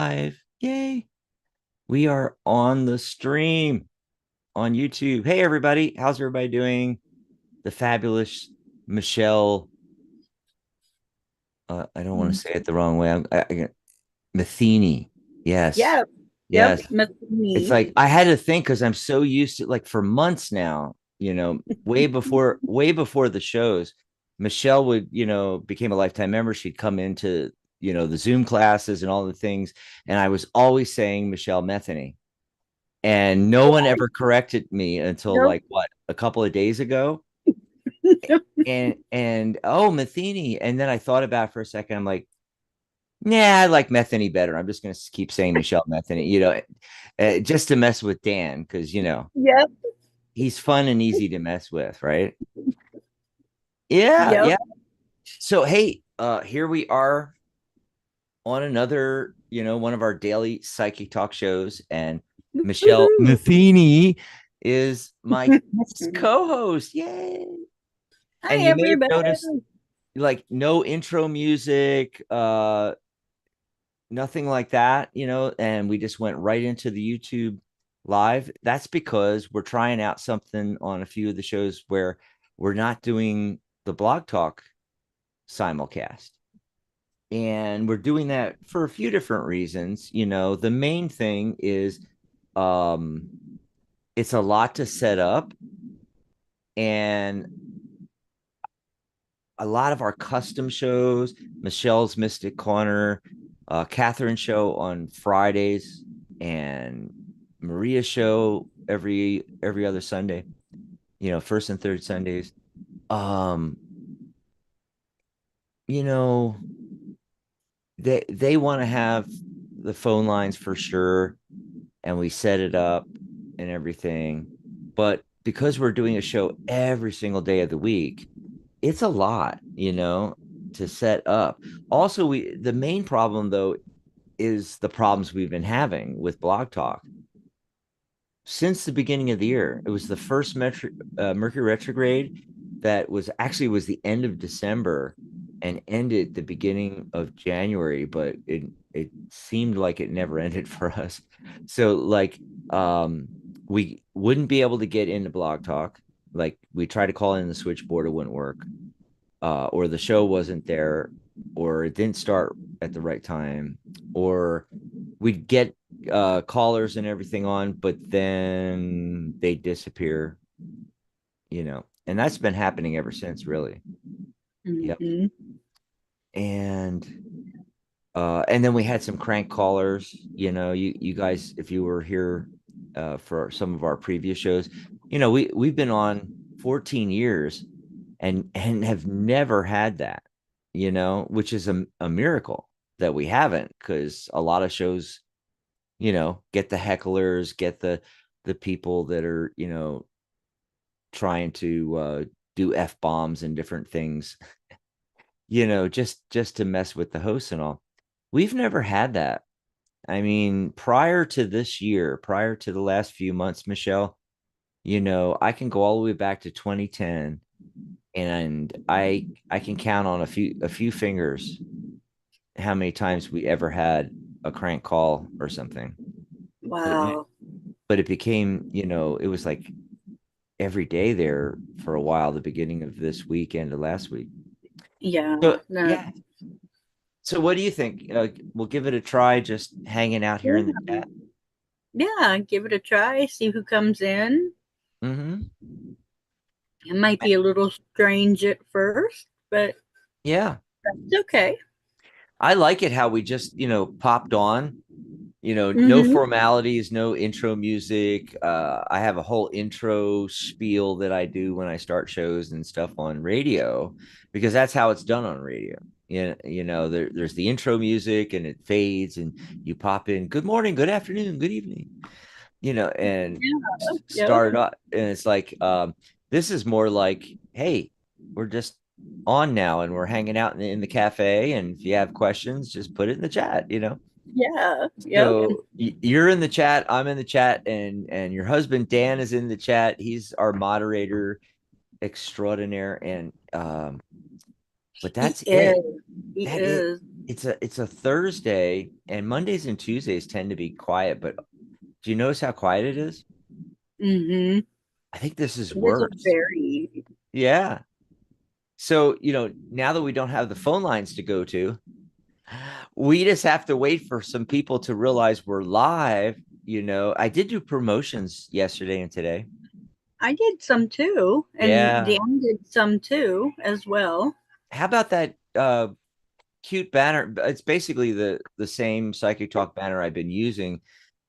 Live. Yay. We are on the stream on YouTube. Hey, everybody. How's everybody doing? The fabulous Michelle. I don't want to Mm. say it the wrong way. Matheny. Yes. Yeah. Yep. Yes. Must be It's me. like I had to think because I'm so used to like for months now, way before the shows, Michelle would, became a lifetime member. She'd come into, the Zoom classes and all the things. And I was always saying Michelle Metheny. And no one ever corrected me until Nope. like what, a couple of days ago. And oh, Matheny. And then I thought about it for a second. I'm like, nah, I like Metheny better. I'm just gonna keep saying Michelle Metheny, just to mess with Dan, because Yep. he's fun and easy to mess with, right? Yeah, Yep. yeah. So hey, here we are on another, one of our daily psychic talk shows, and Michelle Woohoo. Matheny is my co-host. Yay! And Hi, you may have everybody. noticed like no intro music, nothing like that, and we just went right into the YouTube live. That's because we're trying out something on a few of the shows where we're not doing the blog talk simulcast. And we're doing that for a few different reasons. The main thing is um it's a lot to set up, and a lot of our custom shows, Michelle's Mystic Corner, Catherine's show on Fridays, and Maria's show every other Sunday, first and third Sundays. Um, you know, they want to have the phone lines for sure, and we set it up and everything. But because we're doing a show every single day of the week, it's a lot, to set up. Also, the main problem though is the problems we've been having with Blog Talk since the beginning of the year. It was the first Mercury retrograde that was the end of December and ended the beginning of January, but it seemed like it never ended for us. So like um we wouldn't be able to get into Blog Talk. Like we tried to call in the switchboard, it wouldn't work, or the show wasn't there, or it didn't start at the right time, or we'd get callers and everything on, but then they disappear, and that's been happening ever since, really. Yep. Hmm. And then we had some crank callers. You guys, if you were here for some of our previous shows, we've been on 14 years and have never had that, which is a miracle that we haven't, because a lot of shows, get the hecklers, get the people that are, trying to do F bombs and different things, just to mess with the hosts and all. We've never had that. I mean, prior to this year, prior to the last few months, Michelle, I can go all the way back to 2010, and I can count on a few fingers how many times we ever had a crank call or something. But Wow. but it became, it was like every day there for a while, the beginning of this weekend to last week. Yeah. So No. yeah. So what do you think? We'll give it a try, just hanging out here in the Yeah. chat. Yeah. Give it a try. See who comes in. Mm-hmm. It might be a little strange at first, but Yeah. it's okay. I like it how we just, popped on, no Hmm. formalities, no intro music. I have a whole intro spiel that I do when I start shows and stuff on radio, because that's how it's done on radio. There's the intro music and it fades, and you pop in, good morning, good afternoon, good evening, and Yeah. Yep. start up. And it's like, this is more like, hey, we're just on now and we're hanging out in the cafe. And if you have questions, just put it in the chat. Yeah. Yep. So you're in the chat, I'm in the chat, and your husband Dan is in the chat. He's our moderator extraordinaire, and but He that's is. it. He That it. is. It's a Thursday, and Mondays and Tuesdays tend to be quiet. But do you notice how quiet it is? Mm-hmm. I think this is It is a worse. very. Yeah. So, now that we don't have the phone lines to go to, we just have to wait for some people to realize we're live. I did do promotions yesterday and today. I did some too, and Yeah. Dan did some too as well. How about that cute banner? It's basically the same Psychic Talk banner I've been using,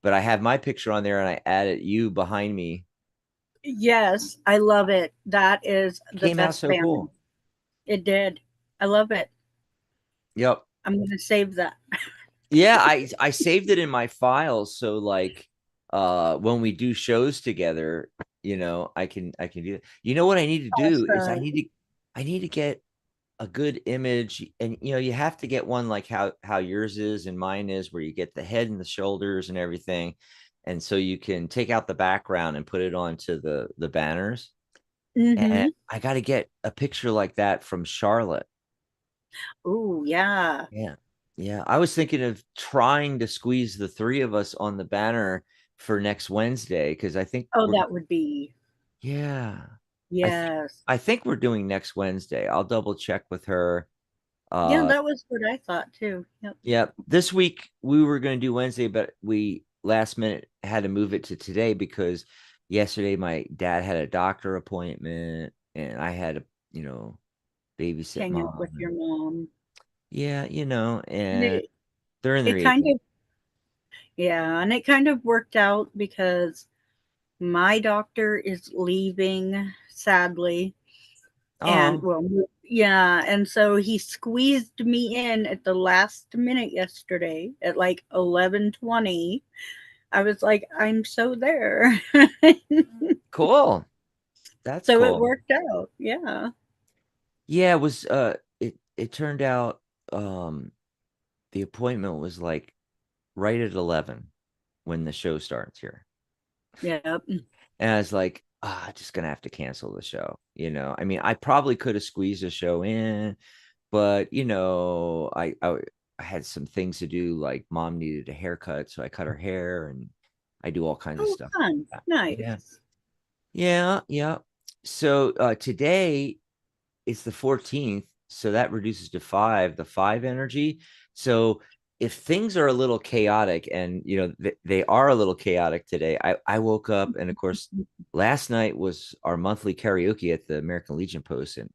but I have my picture on there and I added you behind me. Yes, I love it. That is It the came out best so banner. cool. It did. I love it. Yep. I'm going to save that. Yeah, I saved it in my files so like when we do shows together, I can do it. You know what I need to do is I Awesome. need to I need to get a good image, and you have to get one like how yours is and mine is, where you get the head and the shoulders and everything, and so you can take out the background and put it onto the banners. And Mm-hmm. I got to get a picture like that from Charlotte. Oh, yeah. Yeah. Yeah. I was thinking of trying to squeeze the three of us on the banner for next Wednesday because I think Oh, that would be, yeah. I think yes. I think we're doing next Wednesday. I'll double check with her. Yeah, Uh that was what I thought too. Yep. yeah, this week we were going to do Wednesday, but we last minute had to move it to today because yesterday my dad had a doctor appointment and I had to, babysit Hang out mom. with your mom. Yeah, And and they're in their it kind 80s. of, yeah, and it kind of worked out because my doctor is leaving, sadly. And Oh, well, yeah, and so he squeezed me in at the last minute yesterday at like 11:20. I was like, I'm so there. cool. That's So it cool. worked out. Yeah. Yeah, it turned out um the appointment was like right at 11 when the show starts here. Yep. And I was like, just gonna have to cancel the show. I mean, I probably could have squeezed a show in, but I had some things to do, like mom needed a haircut, so I cut her hair and I do all kinds of Oh, stuff fun. like that. Yeah. Nice. Yeah, yeah. So today it's the 14th, so that reduces to 5, the 5 energy. So if things are a little chaotic, and they are a little chaotic today, I woke up, and of course last night was our monthly karaoke at the American Legion post, and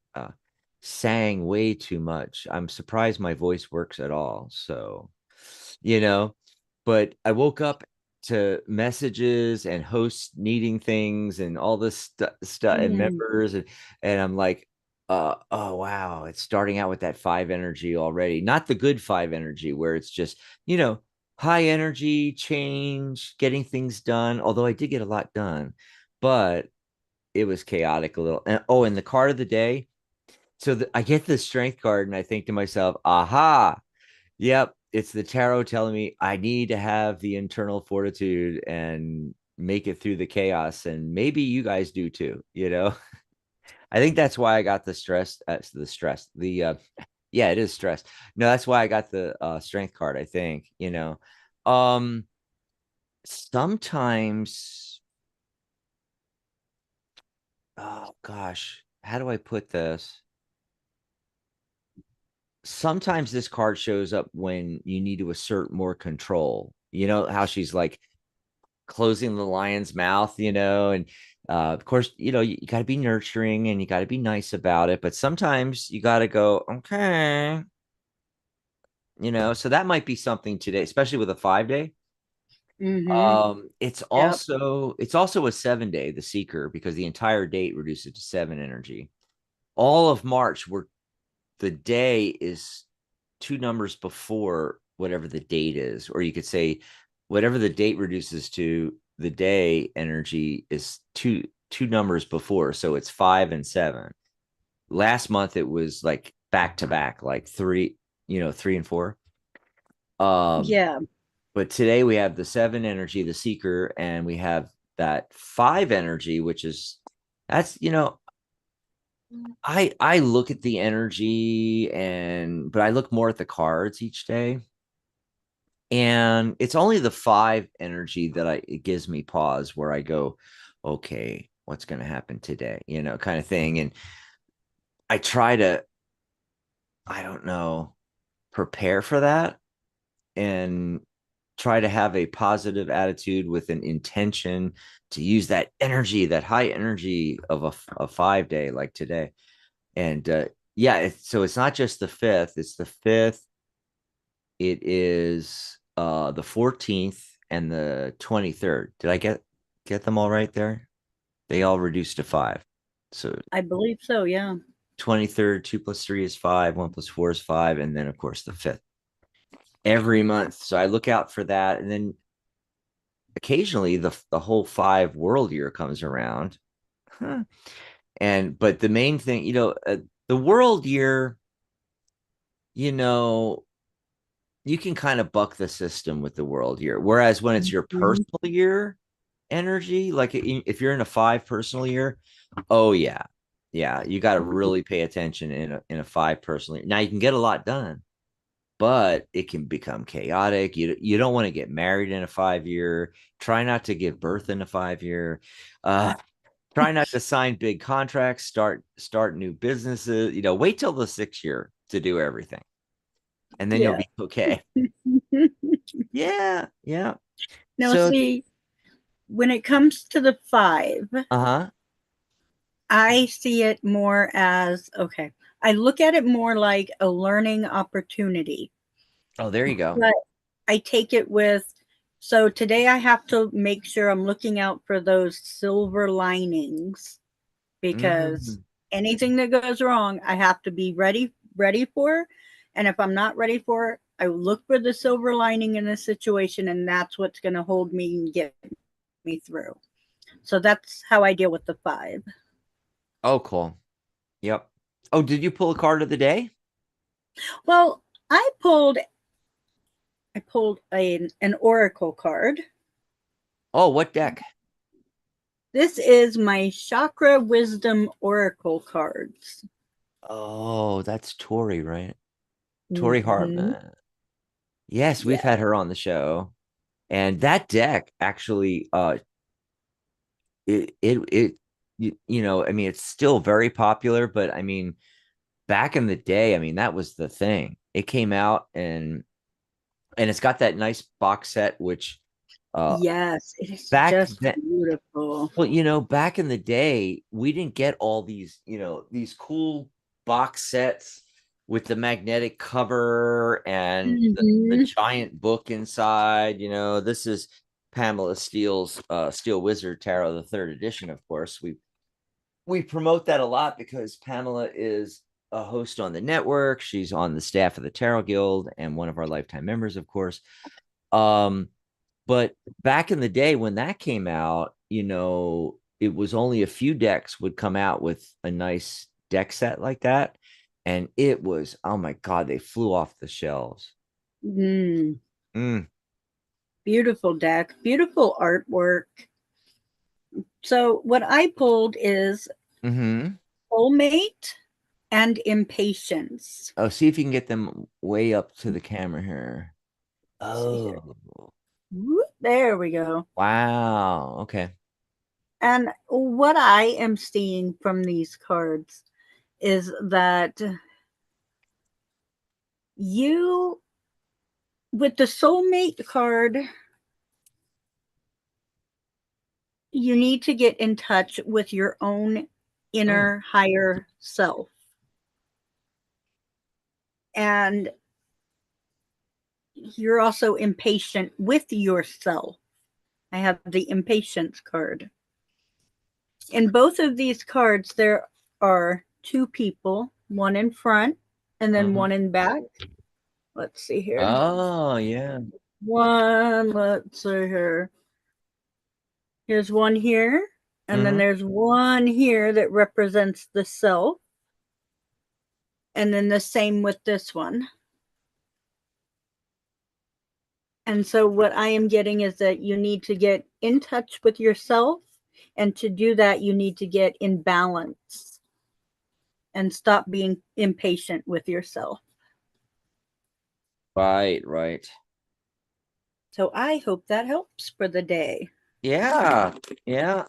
sang way too much. I'm surprised my voice works at all. So you know, but I woke up to messages and hosts needing things and all this stuff and Mm. members, and I'm like, oh wow, it's starting out with that 5 energy already. Not the good 5 energy where it's just, high energy, change, getting things done. Although I did get a lot done, but it was chaotic a little. And oh, and the card of the day. So I get the strength card and I think to myself, aha, yep, it's the tarot telling me I need to have the internal fortitude and make it through the chaos. And maybe you guys do too. I think that's why I got yeah, it is stress. No, that's why I got the strength card, I think. Um, sometimes, oh gosh, how do I put this? Sometimes this card shows up when you need to assert more control. You know how she's like closing the lion's mouth, and of course, you got to be nurturing and you got to be nice about it, but sometimes you got to go, okay, so that might be something today, especially with a 5 day. Mm-hmm. Yep. It's also a 7 day, the seeker, because the entire date reduces to 7 energy. All of March, where the day is two numbers before whatever the date is, or you could say whatever the date reduces to, the day energy is two numbers before, so it's 5 and 7. Last month it was like back to back, like 3 and 4. um Yeah. but today we have the 7 energy, the seeker, and we have that 5 energy, which is, that's I look at the energy but I look more at the cards each day. And it's only the five energy that it gives me pause where I go, okay, what's going to happen today? Kind of thing. And I try to, I don't know, prepare for that and try to have a positive attitude with an intention to use that energy, that high energy of a 5 day like today. And yeah, so it's not just the fifth, it's the fifth. It is the 14th and the 23rd. Did I get them all right there? They all reduced to five. So I believe so, yeah. 23rd, 2 + 3 is five, 1 + 4 is five, and then of course the fifth every month. So I look out for that. And then occasionally the whole five world year comes around. Huh. But the main thing, the world year, you know, you can kind of buck the system with the world year. Whereas when it's your Mhm. personal year energy, like if you're in a five personal year, oh yeah. Yeah, you got to really pay attention in a five personal year. Now you can get a lot done, but it can become chaotic. You don't want to get married in a 5 year. Try not to give birth in a 5 year. Uh try not to sign big contracts, start new businesses. Wait till the 6 year to do everything. And then you'll Yeah. be okay. Yeah, yeah. Now, So, see, when it comes to the five, uh-huh. I see it more as okay. I look at it more like a learning opportunity, Oh, there you go. but I take it with so today I have to make sure I'm looking out for those silver linings because Hmm. anything that goes wrong, I have to be ready for. And if I'm not ready for it, I look for the silver lining in the situation, and that's what's going to hold me and get me through. So that's how I deal with the five. Oh, cool. Yep. Oh, did you pull a card of the day? Well, I pulled an oracle card. Oh, what deck? This is my chakra wisdom oracle cards. Oh, that's Tori, right? Tori Mm-hmm. Hartman. Yes, we've Yeah. had her on the show. And that deck actually it I mean it's still very popular, but I mean back in the day, I mean that was the thing. It came out and it's got that nice box set which uh Yes, it is back just then. beautiful. Well, back in the day, we didn't get all these cool box sets with the magnetic cover and the Mm-hmm. giant book inside. This is Pamela Steele's Steel Wizard Tarot, the third edition, of course. We promote that a lot because Pamela is a host on the network. She's on the staff of the Tarot Guild and one of our lifetime members, of course. Um, but back in the day when that came out, it was only a few decks would come out with a nice deck set like that. And it was, oh my God, they flew off the shelves. Mm, Mm. beautiful deck, beautiful artwork. So what I pulled is Hmm. soulmate and impatience. Oh, see if you can get them way up to the camera here. Let's see here. Oh, Whoop, there we go. wow. Okay. And what I am seeing from these cards is that you, with the soulmate card, you need to get in touch with your own Mm. inner higher self. And you're also impatient with yourself. I have the impatience card. In both of these cards, there are two people, one in front and then Hmm. one in back. Let's see here. Oh, yeah. Let's see here. Here's one here, and then Hmm. there's one here that represents the self, and then the same with this one. And so, what I am getting is that you need to get in touch with yourself, and to do that, you need to get in balance. and stop being impatient with yourself. Right, right. So I hope that helps for the day. Yeah, yeah.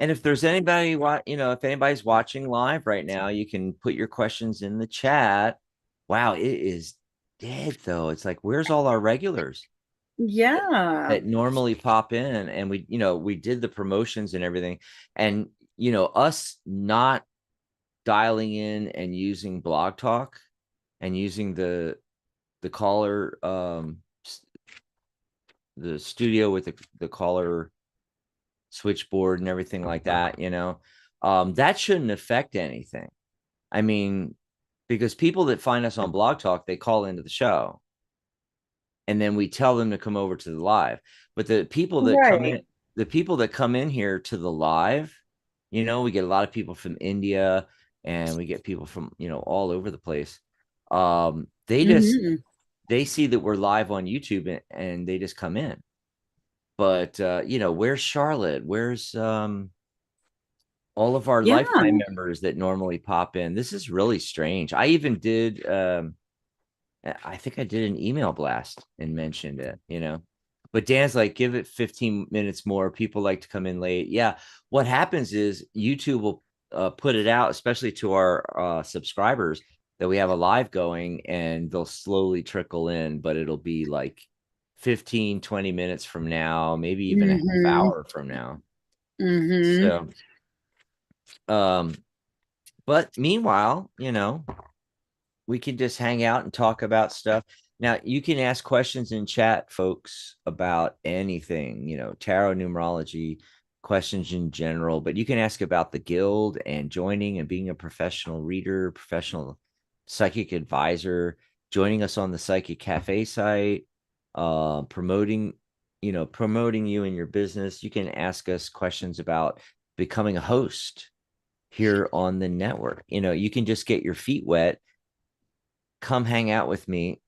And if there's anybody, if anybody's watching live right now, you can put your questions in the chat. Wow, it is dead though. It's like, where's all our regulars Yeah. that normally pop in? And we did the promotions and everything. And, us not dialing in and using Blog Talk and using the caller, the studio with the caller switchboard and everything like that, that shouldn't affect anything. I mean, because people that find us on Blog Talk, they call into the show and then we tell them to come over to the live. But Right. the people that come in here to the live, we get a lot of people from India and we get people from, all over the place. Hmm. They see that we're live on YouTube and they just come in. But where's Charlotte? Where's all of our Yeah. lifetime members that normally pop in? This is really strange. I even did I think I did an email blast and mentioned it. But Dan's like, give it 15 minutes more. People like to come in late. Yeah. What happens is YouTube will put it out, especially to our subscribers, that we have a live going and they'll slowly trickle in, but it'll be like 15, 20 minutes from now, maybe even a half Hmm. hour from now. Hmm. So, um, but meanwhile, we can just hang out and talk about stuff. Now, you can ask questions in chat, folks, about anything, tarot, numerology, questions in general, but you can ask about the guild and joining and being a professional reader, professional psychic advisor, joining us on the Psychic Cafe site, promoting you and your business. You can ask us questions about becoming a host here on the network. You can just get your feet wet, come hang out with me,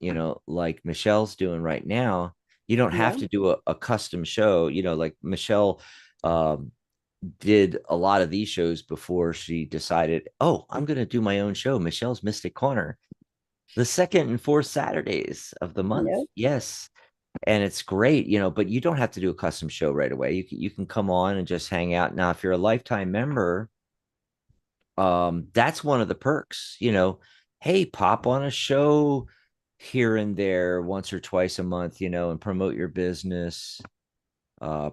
like Michelle's doing right now. You don't have Yeah. to do a custom show, like Michelle um, did a lot of these shows before she decided, oh, I'm going to do my own show, Michelle's Mystic Corner, the second and fourth Saturdays of the month. Yep. Yes. And it's great, but you don't have to do a custom show right away. You can come on and just hang out. Now, if you're a lifetime member, that's one of the perks, hey, pop on a show here and there once or twice a month, and promote your business,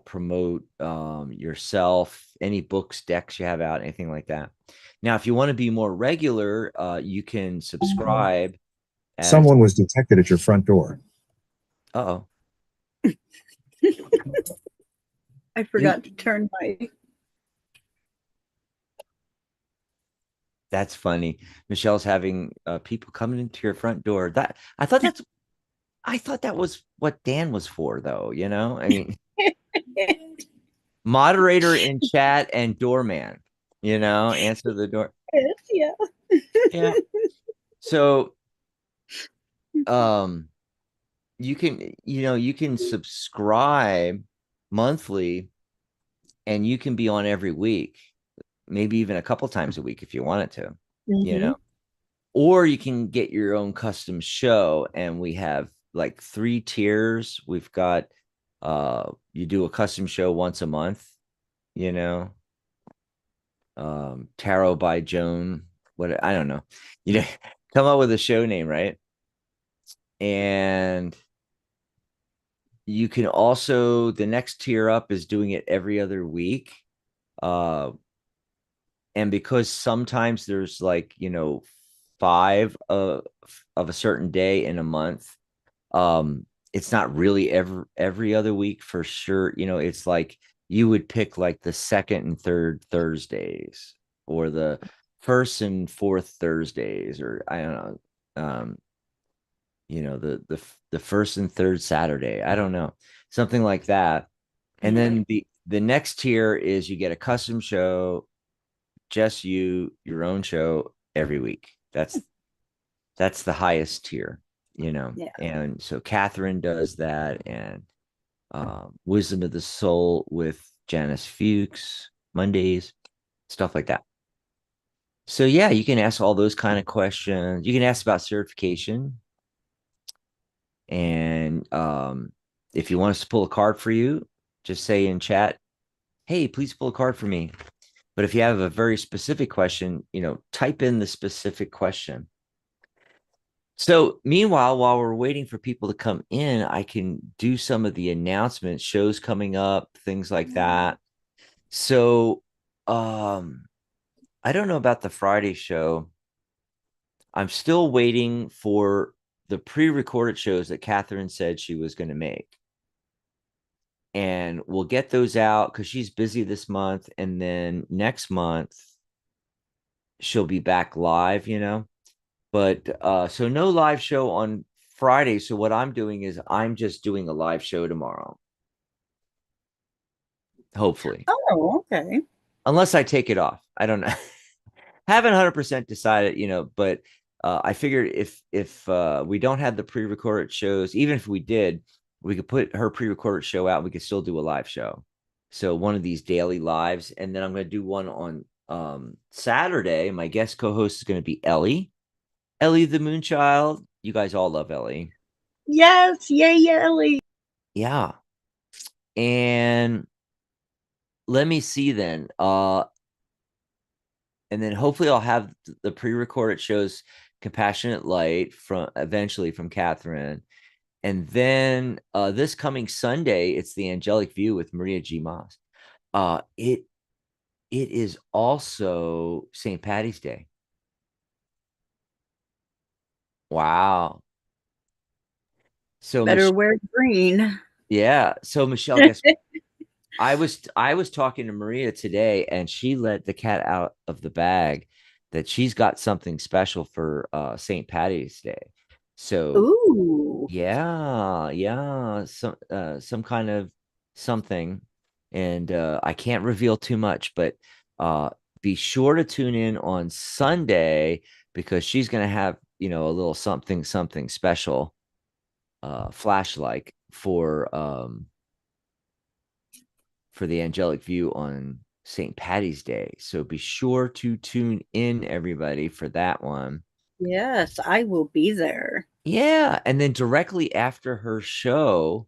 promote yourself, any books, decks you have out, anything like that. Now, if you want to be more regular, you can subscribe as Someone was detected at your front door. oh I forgot to turn my. that's funny. Michelle's having people coming into your front door. I thought that was what Dan was for, though. I mean, moderator in chat and doorman, answer the door. Yeah. Yeah. So, um, you can subscribe monthly and you can be on every week, maybe even a couple times a week if you wanted to, you Hmm. know, or you can get your own custom show. And we have like 3 tiers. We've got, you do a custom show once a month, you know, Tarot by Joan. What I don't know, you know, come up with a show name, right? And you can also the next tier up is doing it every other week. Uh, and because sometimes there's like five of a certain day in a month, it's not really every other week for sure. It's like you would pick like the second and third Thursdays or the first and fourth Thursdays, or I don't know, the first and third Saturday. I don't know, something like that. And Yeah. then the next tier is you get a custom show, just your own show every week. That's the highest tier, Yeah. and so Catherine does that, and Wisdom of the Soul with Janice Fuchs Mondays, stuff like that. So yeah, you can ask all those kind of questions. You can ask about certification, and if you want us to pull a card for you, just say in chat, "Hey, please pull a card for me." But if you have a very specific question, type in the specific question. So, meanwhile, while we're waiting for people to come in, I can do some of the announcements, shows coming up, things like that. So, I don't know about the Friday show. I'm still waiting for the pre-recorded shows that Catherine said she was going to make. And we'll get those out because she's busy this month. And then next month, she'll be back live. But so no live show on Friday. So what I'm doing is I'm just doing a live show tomorrow, hopefully, Oh, okay. unless I take it off. I don't know. Haven't 100% decided, but I figured if we don't have the pre-recorded shows, even if we did, we could put her pre-recorded show out. We could still do a live show. So one of these daily lives, and then I'm going to do one on Saturday. My guest co-host is going to be Ellie. Ellie the Moonchild. You guys all love Ellie. Yes, yay, Ellie. Yeah. And let me see then. And then hopefully I'll have the pre-recorded shows Compassionate Light from eventually from Catherine. And then this coming Sunday, it's the Angelic View with Maria G. Moss. It is also St. Patty's Day. Wow. So Better Michelle, wear green. yeah. So Michelle, guess I was talking to Maria today, and she let the cat out of the bag that she's got something special for St. Patty's Day. So Ooh. yeah, yeah, some kind of something, and I can't reveal too much, but uh be sure to tune in on Sunday because she's gonna have a little something special flash like for the angelic view on St. Patty's Day. So be sure to tune in, everybody, for that one. Yes, I will be there. Yeah. And then directly after her show,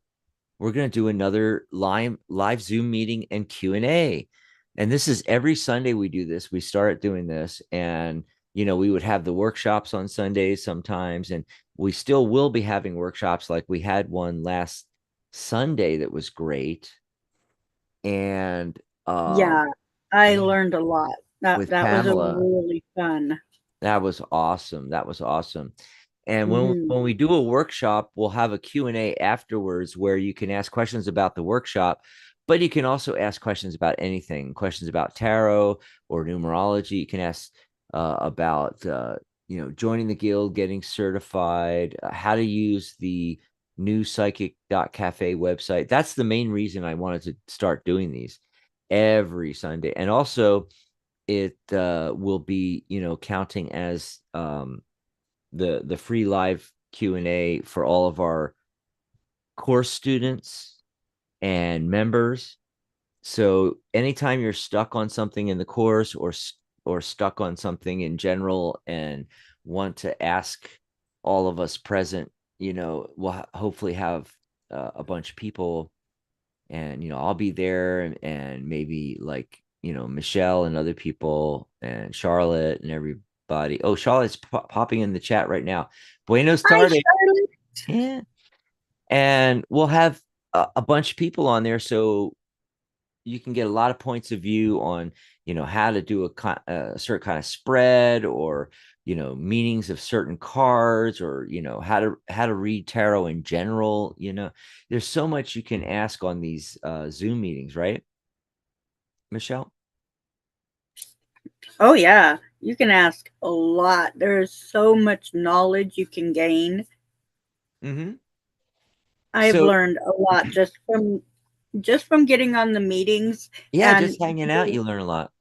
we're going to do another live Zoom meeting and Q&A. And this is every Sunday we do this. We start doing this, and we would have the workshops on Sundays sometimes, and we still will be having workshops. Like we had one last Sunday that was great. And Yeah, I yeah, learned a lot. That with that was a Pamela. really fun. That was awesome. That was awesome. And when Mhm. when we do a workshop, we'll have a Q&A afterwards where you can ask questions about the workshop, but you can also ask questions about anything, questions about tarot or numerology. You can ask about joining the guild, getting certified, how to use the new psychic.cafe website. That's the main reason I wanted to start doing these every Sunday. And also it will be counting as the free live Q&A for all of our course students and members. So anytime you're stuck on something in the course or stuck on something in general and want to ask all of us present, we'll hopefully have a bunch of people, and I'll be there, and maybe like Michelle and other people and Charlotte and everybody. Oh, Charlotte's popping in the chat right now. Buenos Hi, tardes. Charlotte. Yeah. And we'll have a bunch of people on there, so you can get a lot of points of view on how to do a certain kind of spread, or meanings of certain cards, or how to read tarot in general. There's so much you can ask on these Zoom meetings, right, Michelle? Oh yeah, you can ask a lot. There's so much knowledge you can gain. Mm-hmm. I've So learned a lot just from getting on the meetings, yeah, and just hanging out, you learn a lot.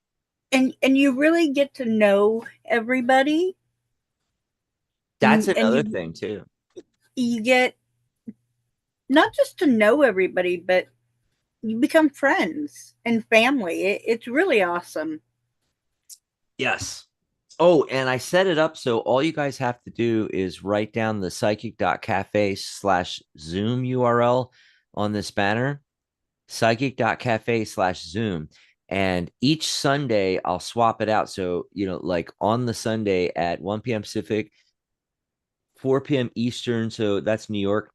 and you really get to know everybody, That's and another you thing too. you get not just to know everybody, but you become friends and family. It's really awesome. Yes. Oh, and I set it up so all you guys have to do is write down the psychic.cafe/Zoom URL on this banner, psychic.cafe/Zoom. And each Sunday, I'll swap it out. So, like on the Sunday at 1 p.m. Pacific, 4 p.m. Eastern. So that's New York,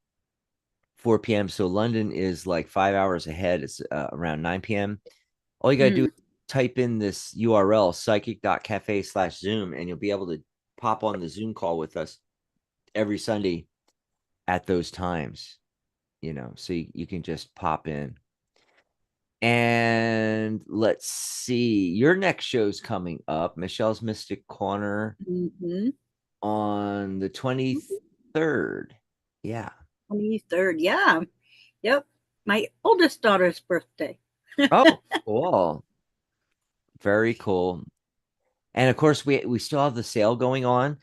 4 p.m. So London is like 5 hours ahead. It's around 9 p.m. All you got to do is Mm. type in this URL, psychic.cafe/Zoom, and you'll be able to pop on the Zoom call with us every Sunday at those times, so you can just pop in. And let's see, your next show's coming up, Michelle's Mystic Corner, Mm-hmm. on the 23rd. Yeah. 23rd. Yeah. Yep. My oldest daughter's birthday. Oh, cool. Very cool. And of course, we still have the sale going on.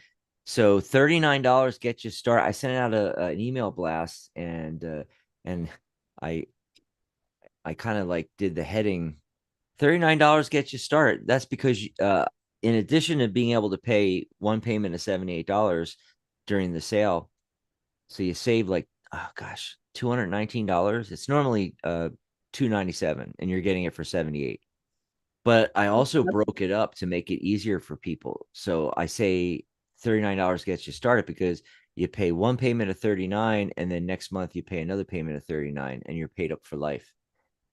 So $39 gets you started. I sent out an email blast, and I I kind of like did the heading. $39 gets you started. That's because in addition to being able to pay one payment of $78 during the sale, so you save like, oh gosh, $219. It's normally $297, and you're getting it for 78. But I also broke it up to make it easier for people. So I say $39 gets you started because you pay one payment of 39, and then next month you pay another payment of 39, and you're paid up for life.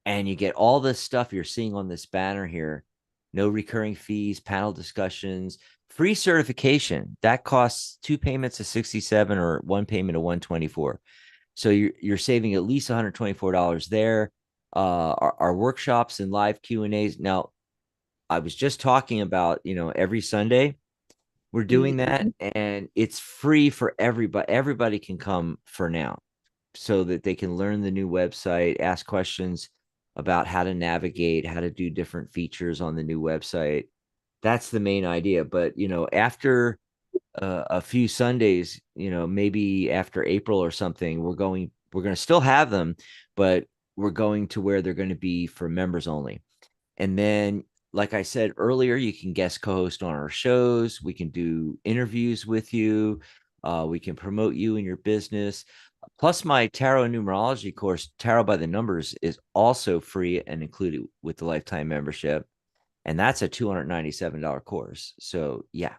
And you get all this stuff you're seeing on this banner here. No recurring fees, panel discussions, free certification. That costs two payments of 67 or one payment of 124. So you're saving at least $124 there. Our workshops and live Q&As. Now, I was just talking about, every Sunday we're doing that, Mm-hmm. and it's free for everybody. Everybody can come for now so that they can learn the new website, ask questions about how to navigate, how to do different features on the new website. That's the main idea. But, after a few Sundays, maybe after April or something, we're going to still have them, but we're going to where they're going to be for members only. And then, like I said earlier, you can guest co-host on our shows. We can do interviews with you. We can promote you and your business. Plus, my tarot and numerology course, Tarot by the Numbers, is also free and included with the lifetime membership. And that's a $297 course. So, yeah,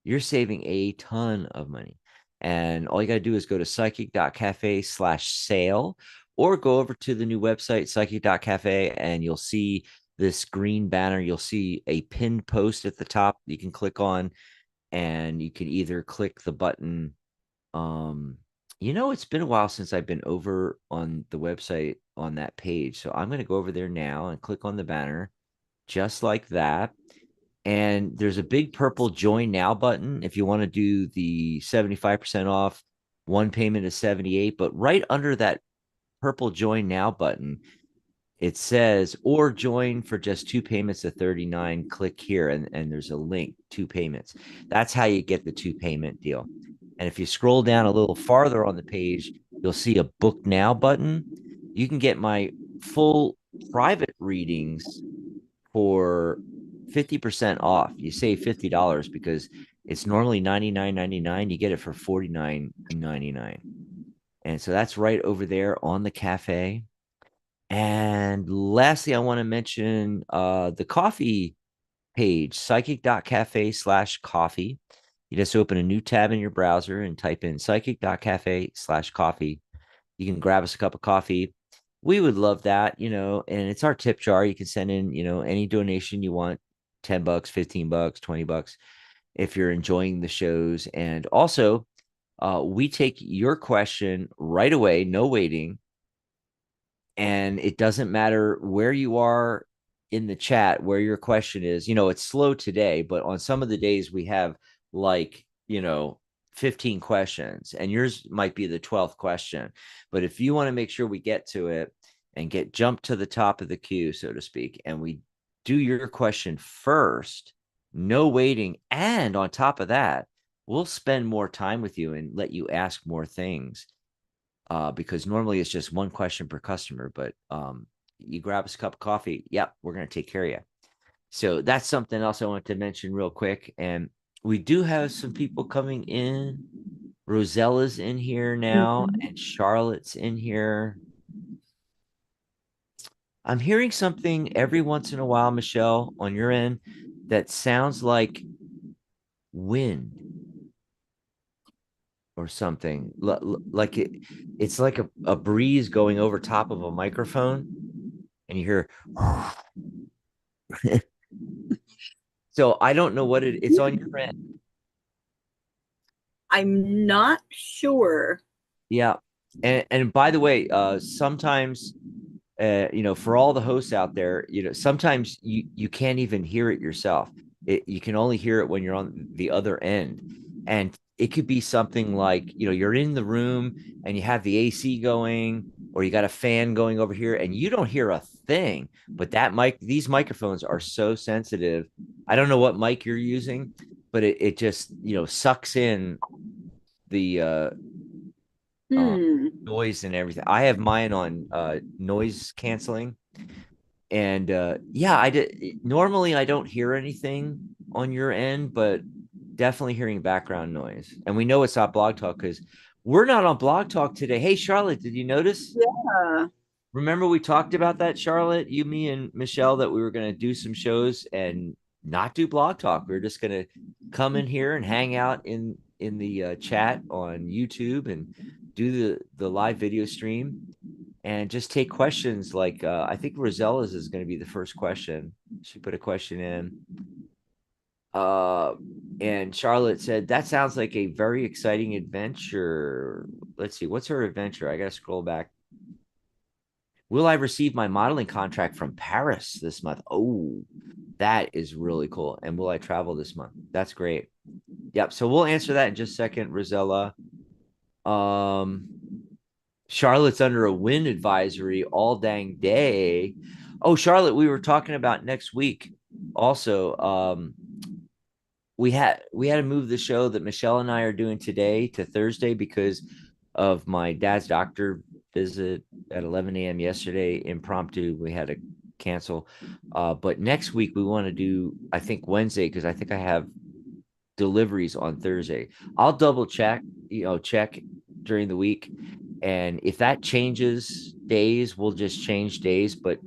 you're saving a ton of money. And all you got to do is go to psychic.cafe/sale, or go over to the new website, psychic.cafe, and you'll see this green banner. You'll see a pinned post at the top you can click on, and you can either click the button. It's been a while since I've been over on the website on that page. So I'm going to go over there now and click on the banner just like that. And there's a big purple join now button if you want to do the 75% off. One payment is 78, but right under that purple join now button, it says, or join for just two payments of 39. Click here, and there's a link, two payments. That's how you get the two payment deal. And if you scroll down a little farther on the page, you'll see a book now button. You can get my full private readings for 50% off. You save $50 because it's normally $99.99. You get it for $49.99. And so that's right over there on the cafe. And lastly, I want to mention the coffee page, psychic.cafe/coffee. You just open a new tab in your browser and type in psychic.cafe/coffee. You can grab us a cup of coffee. We would love that, and it's our tip jar. You can send in, any donation you want, $10, $15, $20, if you're enjoying the shows. And also, we take your question right away, no waiting. And it doesn't matter where you are in the chat, where your question is. It's slow today, but on some of the days we have like, 15 questions, and yours might be the 12th question. But if you want to make sure we get to it and get jumped to the top of the queue, so to speak, and we do your question first, no waiting. And on top of that, we'll spend more time with you and let you ask more things. Because normally it's just one question per customer, but you grab us a cup of coffee. Yep, we're going to take care of you. So that's something else I want to mention real quick. And we do have some people coming in. Rosella's in here now, Mhm. and Charlotte's in here. I'm hearing something every once in a while, Michelle, on your end that sounds like wind or something. Like it's like a breeze going over top of a microphone, and you hear. So I don't know what it's on your end. I'm not sure. Yeah. And by the way, sometimes for all the hosts out there, sometimes you can't even hear it yourself. You can only hear it when you're on the other end. And it could be something like, you're in the room and you have the AC going, or you got a fan going over here and you don't hear a thing. But these microphones are so sensitive. I don't know what mic you're using, but it just, sucks in the uh, Hmm. noise and everything. I have mine on noise canceling. And yeah, I did. Normally, I don't hear anything on your end, but definitely hearing background noise. And we know it's not Blog Talk because we're not on Blog Talk today. Hey, Charlotte, did you notice? Yeah. Remember we talked about that, Charlotte, you, me, and Michelle, that we were going to do some shows and not do Blog Talk. We are just going to come in here and hang out in the chat on YouTube and do the live video stream and just take questions. Like I think Rosella's is going to be the first question. She put a question in. Uh, and Charlotte said that sounds like a very exciting adventure. Let's see, what's her adventure? I got to scroll back. Will I receive my modeling contract from Paris this month? Oh, that is really cool. And will I travel this month? That's great. Yep. So we'll answer that in just a second, Rosella. Um, Charlotte's under a wind advisory all dang day. Oh, Charlotte, we were talking about next week. Also, we had to move the show that Michelle and I are doing today to Thursday because of my dad's doctor visit at 11 a.m. yesterday. Impromptu, we had to cancel. But next week we want to do, I think, Wednesday because I think I have deliveries on Thursday. I'll double check during the week. And if that changes days, we'll just change days. But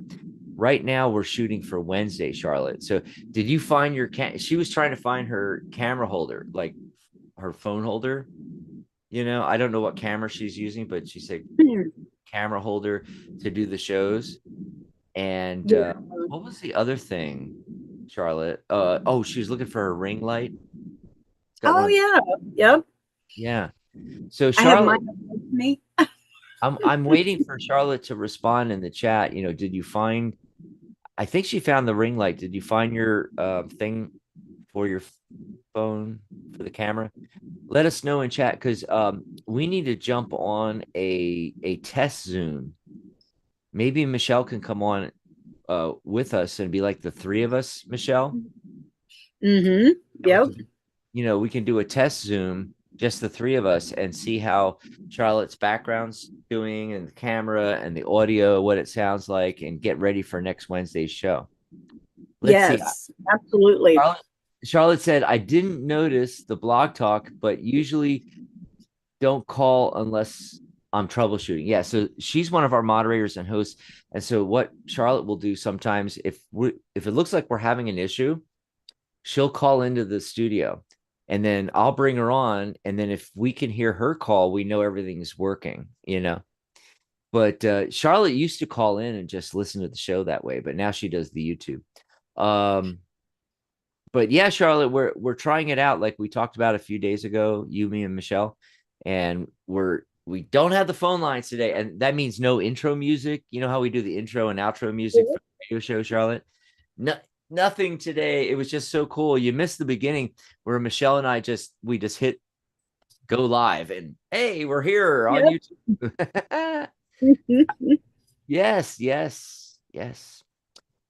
right now we're shooting for Wednesday, Charlotte. So did you find your she was trying to find her camera holder, like her phone holder. I don't know what camera she's using, but she said Hmm. camera holder to do the shows. And Yeah. what was the other thing, Charlotte? Oh, she was looking for her ring light. It's got one Oh of yeah. Yep. yeah. So I have Charlotte, mine with me. I'm waiting for Charlotte to respond in the chat. Did you find I think she found the ring light. Did you find your thing for your phone for the camera? Let us know in chat because we need to jump on a test Zoom. Maybe Michelle can come on with us and be like the three of us, Michelle. Mm-hmm. And Yep. we can do a test Zoom, just the three of us, and see how Charlotte's background's doing and the camera and the audio, what it sounds like, and get ready for next Wednesday's show. Let's see. Yes. Absolutely. Charlotte said, I didn't notice the blog talk, but usually don't call unless I'm troubleshooting. Yeah. So she's one of our moderators and hosts. And so what Charlotte will do sometimes, if it looks like we're having an issue, she'll call into the studio and then I'll bring her on. And then if we can hear her call, we know everything's working. But Charlotte used to call in and just listen to the show that way, but now she does the YouTube. But yeah, Charlotte, we're trying it out like we talked about a few days ago, you, me, and Michelle, and we don't have the phone lines today, and that means no intro music. You know how we do the intro and outro music for the radio show, Charlotte? No, nothing today. It was just so cool. You missed the beginning where Michelle and I we just hit go live, and hey, we're here on Yep. YouTube. Yes, yes, yes.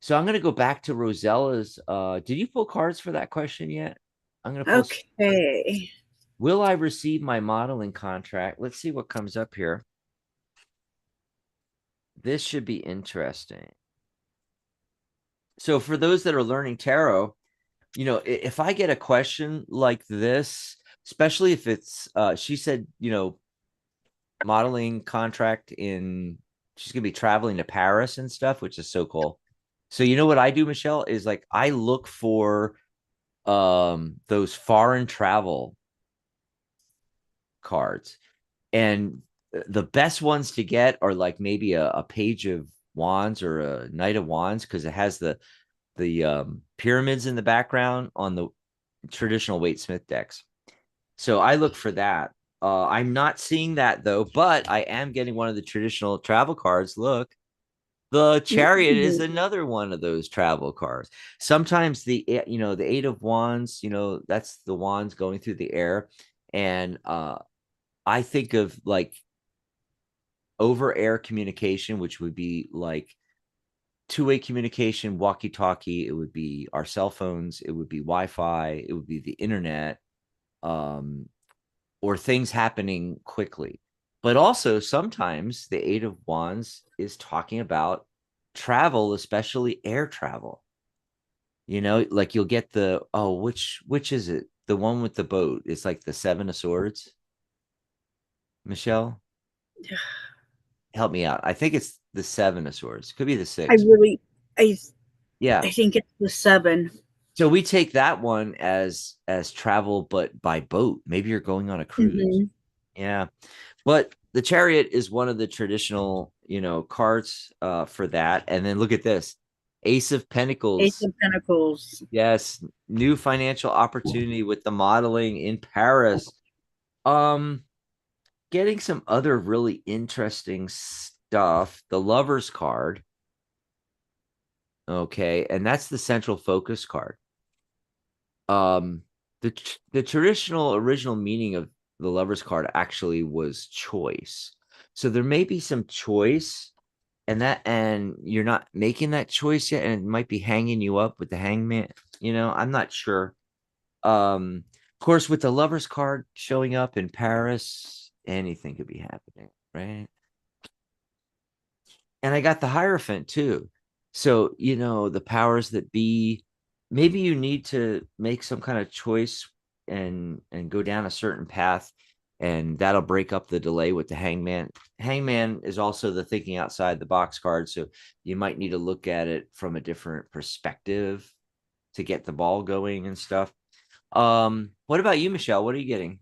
So I'm going to go back to Rosella's. Did you pull cards for that question yet? I'm going to pull. Okay. Will I receive my modeling contract? Let's see what comes up here. This should be interesting. So for those that are learning tarot, if I get a question like this, especially if it's she said, modeling contract she's gonna be traveling to Paris and stuff, which is so cool. So you know what I do, Michelle, is like I look for those foreign travel cards. And the best ones to get are like maybe a page of wands or a knight of wands, because it has the pyramids in the background on the traditional Waite Smith decks. So I look for that. I'm not seeing that though, but I am getting one of the traditional travel cards. Look, the Chariot is Ooh. another one of those travel cards. Sometimes the Eight of Wands, that's the wands going through the air, and I think of like over air communication, which would be like two-way communication, walkie-talkie. It would be our cell phones. It would be Wi-Fi. It would be the internet. Um, or things happening quickly. But also sometimes the Eight of Wands is talking about travel, especially air travel. Like you'll get which is it? The one with the boat. It's like the Seven of Swords. Michelle, help me out. I think it's the Seven of Swords. Could be the I six. really, I, Yeah. I think it's the 7. So we take that one as travel, but by boat. Maybe you're going on a cruise. Mm-hmm. Yeah. But the Chariot is one of the traditional, cards for that. And then look at this. Ace of Ace Pentacles. of Pentacles. Yes, new financial opportunity with the modeling in Paris. Um, Getting some other really interesting stuff. The Lovers card. Okay, and that's the central focus card. The traditional original meaning of the Lovers card actually was choice. So there may be some choice, and you're not making that choice yet, and it might be hanging you up with the hangman. I'm not sure. Of course, with the Lovers card showing up in Paris, anything could be happening, right? And I got the Hierophant too. So, the powers that be, maybe you need to make some kind of choice and go down a certain path, and that'll break up the delay with the Hangman. Hangman is also the thinking outside the box card, so you might need to look at it from a different perspective to get the ball going and stuff. What about you, Michelle? What are you getting?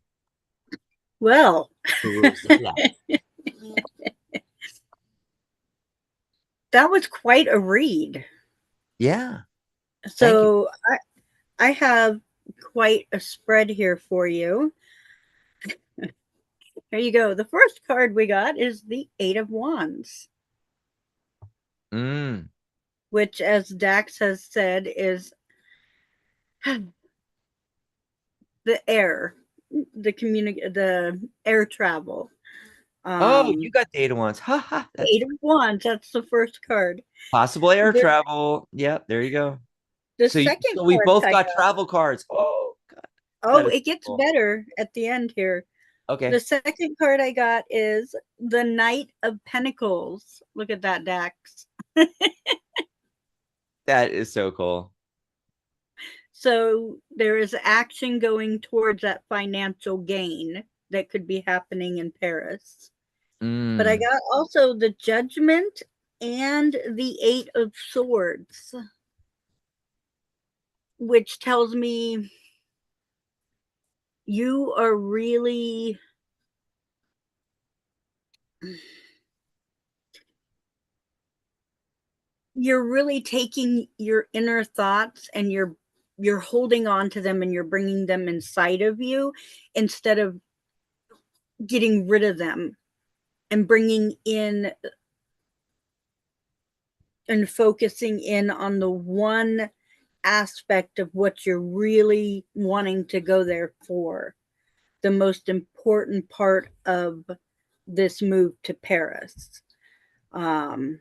Well, For Rosetta. that was quite a read. Yeah, thank you. So I have quite a spread here for you. Here you go. The first card we got is the Eight of Wands, Mm. which, as Dax has said, is the air, the air travel. Oh, you Um, got the data ones. Ha ha. That's Eight of Wands. That's the first card. possible air The travel. Yep, there you go. the So, second so we card both I got got. travel cards. Oh, God, that Oh, is it gets cool. better at the end here. The Okay, second card I got is the Knight of Pentacles. Look at that, Dax. that is so cool. So there is action going towards that financial gain that could be happening in Paris. But I Mm. got also the Judgment and the Eight of Swords, which tells me you are really taking your inner thoughts and you're holding on to them and you're bringing them inside of you instead of getting rid of them and bringing in and focusing in on the one aspect of what you're really wanting to go there for, the most important part of this move to Paris, um,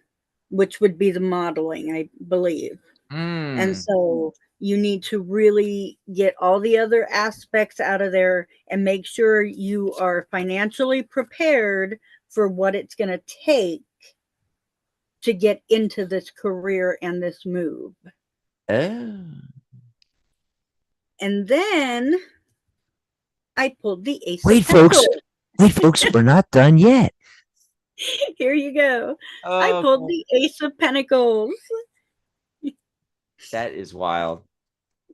which would be the modeling, I believe. And Mm. so you need to really get all the other aspects out of there and make sure you are financially prepared for what it's going to take to get into this career and this move. Oh. And then I pulled the Ace Wait, of Pentacles. folks. Wait, folks, we're not done yet. Here you go. I Oh, pulled the Ace of Pentacles, that is wild.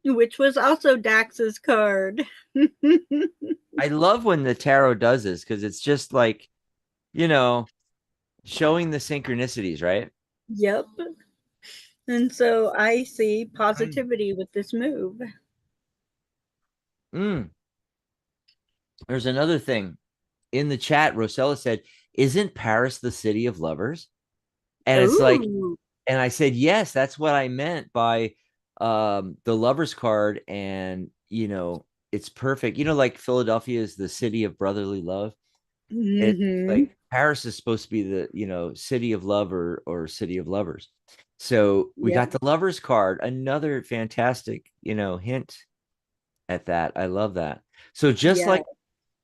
which was also Dax's card. I love when the tarot does this because it's just like, you know, showing the synchronicities, right? Yep. And so I see Mm. positivity with this move. There's another thing in the chat. Rosella said, "Isn't Paris the city of lovers?" And it's like, Oh, and I said, yes, that's what I meant by the lovers card. And, it's perfect. Like Philadelphia is the city of brotherly love. It's mm-hmm. like Paris is supposed to be the, city of love or city of lovers. So we Yep. got the lovers card, another fantastic, hint at that. I love that. So just Yeah. like,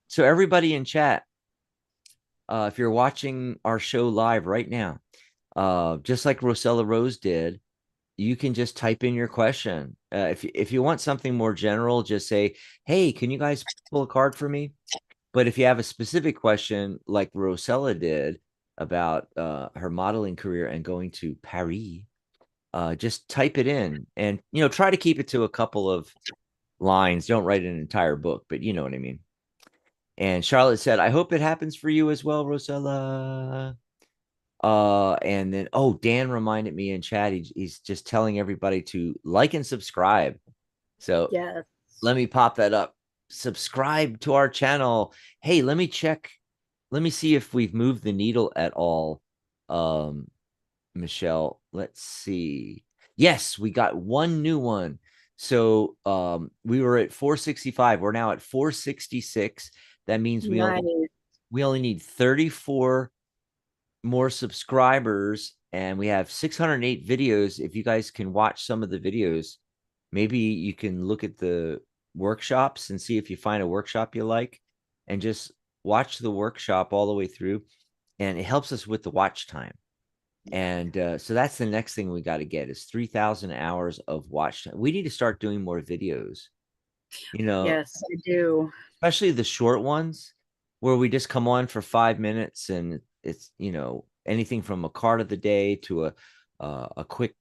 so everybody in chat, if you're watching our show live right now, just like Rosella Rose did, you can just type in your question. If you want something more general, just say, "Hey, can you guys pull a card for me?" But if you have a specific question, like Rosella did about her modeling career and going to Paris, just type it in and try to keep it to a couple of lines. Don't write an entire book, but you know what I mean. And Charlotte said, "I hope it happens for you as well, Rosella." And then Dan reminded me in chat, he's just telling everybody to like and subscribe. So Yes. let me pop that up. Subscribe to our channel. Hey, let me check. Let me see if we've moved the needle at all. Michelle, let's see. Yes, we got one new one. So we were at 465. We're now at 466. That means Nice. we only need 34 more subscribers, and we have 608 videos. If you guys can watch some of the videos, maybe you can look at the workshops and see if you find a workshop you like, and just watch the workshop all the way through, and it helps us with the watch time. And so that's the next thing we got to get is 3,000 hours of watch time. We need to start doing more videos, Yes, I do. especially the short ones where we just come on for 5 minutes, and it's anything from a card of the day to a quick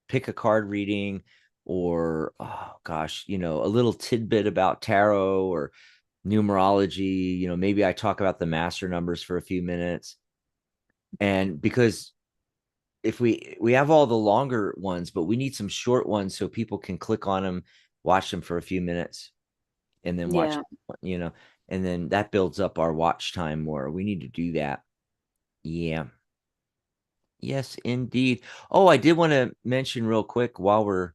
pick a card reading, or oh gosh, a little tidbit about tarot or numerology. Maybe I talk about the master numbers for a few minutes. And because if we have all the longer ones, but we need some short ones so people can click on them, watch them for a few minutes, and then watch, Yeah. you know, and then that builds up our watch time more. We need to do that. Yeah. Yes, indeed. Oh, I did want to mention real quick while we're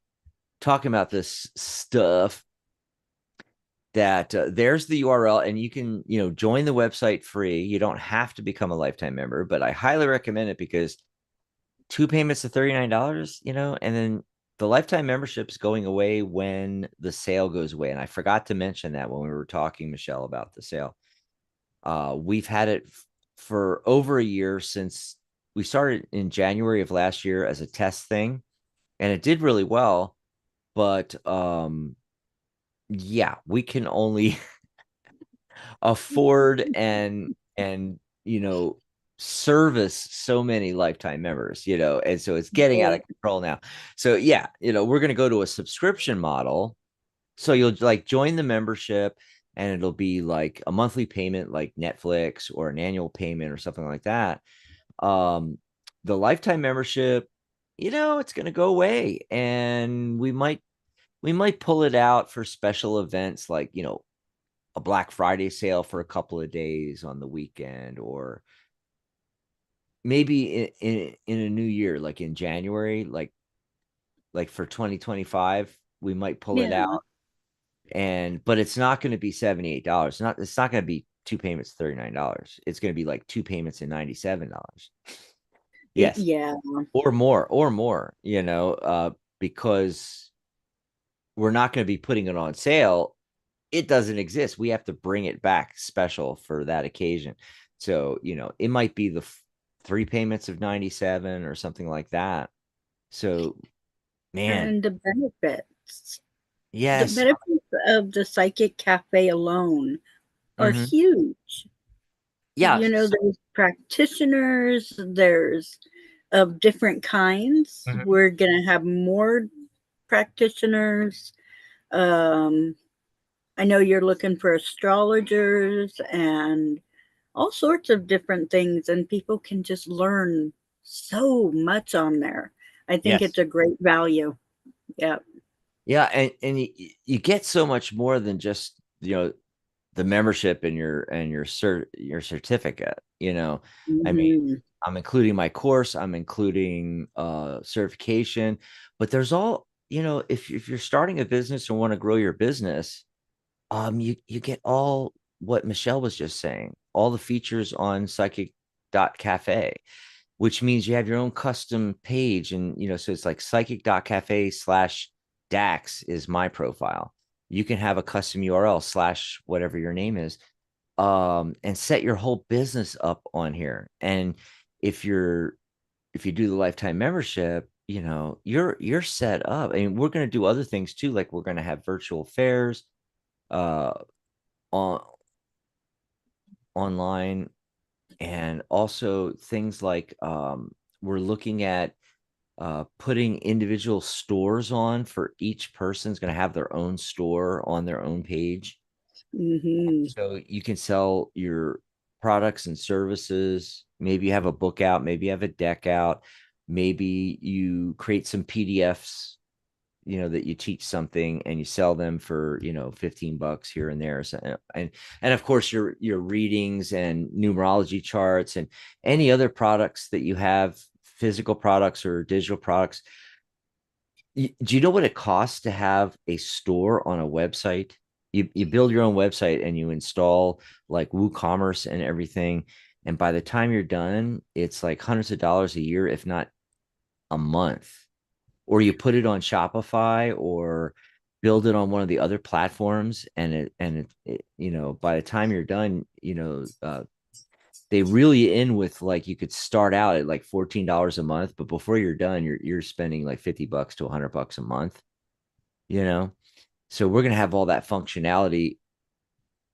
talking about this stuff that there's the URL, and you can, join the website free. You don't have to become a lifetime member, but I highly recommend it because 2 payments of $39, and then the lifetime membership is going away when the sale goes away. And I forgot to mention that when we were talking, Michelle, about the sale. We've had it for over a year since we started in January of last year as a test thing, and it did really well. But yeah, we can only afford and service so many lifetime members, and so it's getting out of control now. So yeah, we're going to go to a subscription model. So you'll like join the membership, and it'll be like a monthly payment like Netflix, or an annual payment or something like that. um the lifetime membership, it's going to go away, and we might pull it out for special events like a Black Friday sale for a couple of days on the weekend, or maybe in a new year, like in January, like for 2025, we might pull it Yeah. out. But it's not going to be $78. It's not going to be 2 payments $39. It's going to be like 2 payments and $97. Yes. Yeah. Or more, because we're not going to be putting it on sale. It doesn't exist. We have to bring it back special for that occasion. So, it might be the 3 payments of 97 or something like that. So, man, And the benefits. The Yes. benefits of the psychic cafe alone are Hmm. huge. Yeah. There's practitioners, there's of different kinds. Mhm. We're going to have more practitioners. Um, I know you're looking for astrologers and all sorts of different things, and people can just learn so much on there. I think it's Yes. a great value. Yeah. Yeah, and you get so much more than just, the membership and your certificate, I mean, Hmm. I'm including my course, I'm including certification, but there's all, if you're starting a business and want to grow your business, you get all what Michelle was just saying, all the features on psychic.cafe, which means you have your own custom page. And, so it's like psychic.cafe/Dax is my profile. You can have a custom URL slash whatever your name is, and set your whole business up on here. And if you're, if you do the lifetime membership, you're set up. And we're going to do other things too. Like we're going to have virtual fairs, uh, on online, and also things like, we're looking at putting individual stores on for each person's going to have their own store on their own page. Hmm. So you can sell your products and services. Maybe you have a book out, maybe you have a deck out, maybe you create some PDFs, that you teach something and you sell them for, $15 here and there. So, and of course your readings and numerology charts and any other products that you have, physical products or digital products. Do you know what it costs to have a store on a website? You build your own website and you install like WooCommerce and everything. And by the time you're done, it's like hundreds of dollars a year, if not a month. Or you put it on Shopify or build it on one of the other platforms, and by the time you're done, they reel you in with, like, you could start out at like $14 a month, but before you're done, you're spending like $50 to $100 a month, you know. So we're gonna have all that functionality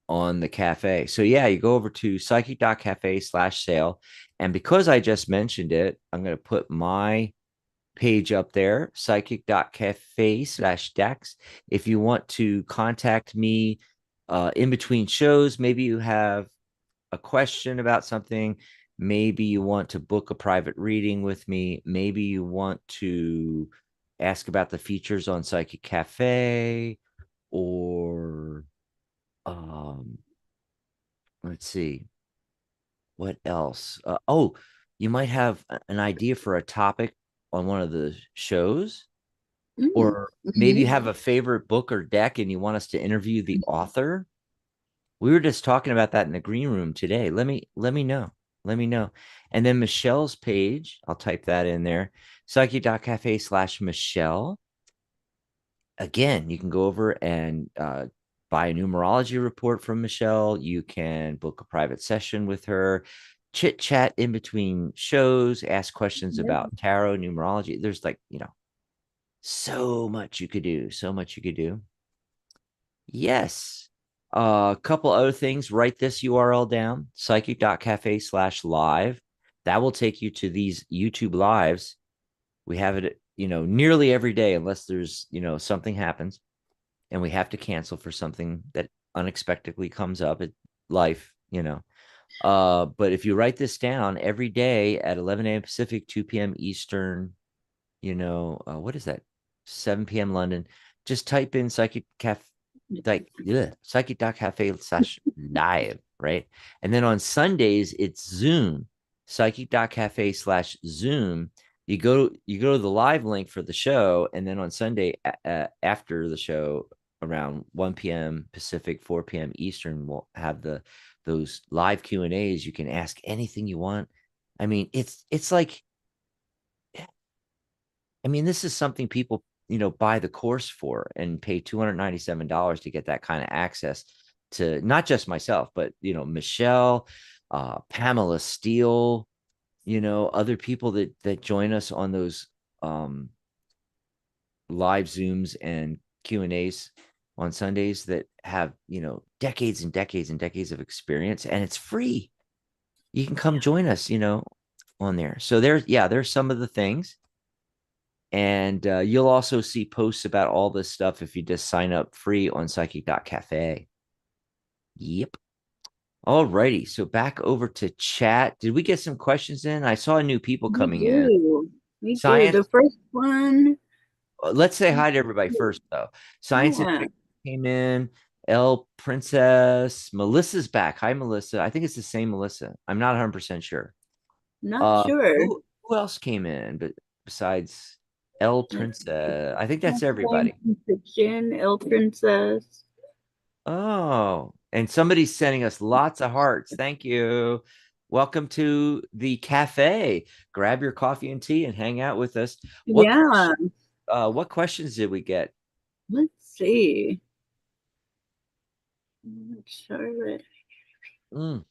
on the cafe. So yeah, you go over to psychic.cafe/sale. And because I just mentioned it, I'm gonna put my page up there, psychic.cafe/Dex. If you want to contact me in between shows, maybe you have a question about something, maybe you want to book a private reading with me, maybe you want to ask about the features on Psychic Cafe, or um, let's see, what else? Oh, you might have an idea for a topic on one of the shows. Or maybe you Mm-hmm. have a favorite book or deck and you want us to interview the author. We were just talking about that in the green room today. Let me know. Let me know. And then Michelle's page, I'll type that in there. Psyche.cafe/Michelle. Again, you can go over and buy a numerology report from Michelle. You can book a private session with her, chit chat in between shows, ask questions Yeah. about tarot, numerology. There's like, so much you could do. So much you could do. Yes. A couple other things. Write this URL down, psychic.cafe/live. That will take you to these YouTube lives. We have it, nearly every day, unless there's, something happens and we have to cancel for something that unexpectedly comes up at life. But if you write this down every day at 11 a.m. Pacific, 2 p.m. Eastern, what is that? 7 p.m. London. Just type in psychic.cafe/live, right? And then on Sundays, it's Zoom, psychic.cafe/Zoom. You go to the live link for the show, and then on Sunday, after the show, around 1 p.m. Pacific, 4 p.m. Eastern, we'll have those live Q&As. You can ask anything you want. I mean, it's like, this is something people, buy the course for and pay $297 to get that kind of access to, not just myself, but, Michelle, Pamela Steele, other people that join us on those live Zooms and Q&As on Sundays that have, decades and decades and decades of experience, and it's free. You can come join us, on there. So there's some of the things. And you'll also see posts about all this stuff if you just sign up free on psychic.cafe. Yep. All righty. So back over to chat. Did we get some questions in? I saw new people We coming in. do. We do. Science. The first one. Let's say hi to everybody first, though. Science and Yeah, Fiction came in. L Princess. Melissa's back. Hi, Melissa. I think it's the same Melissa. I'm not 100% sure. not sure. Who else came in but besides L Princess? I think that's everybody. Fiction, El Princess. Oh, and somebody's sending us lots of hearts. Thank you. Welcome to the cafe. Grab your coffee and tea and hang out with us. Yeah. What questions did we get? Let's see. Charlotte. Mm.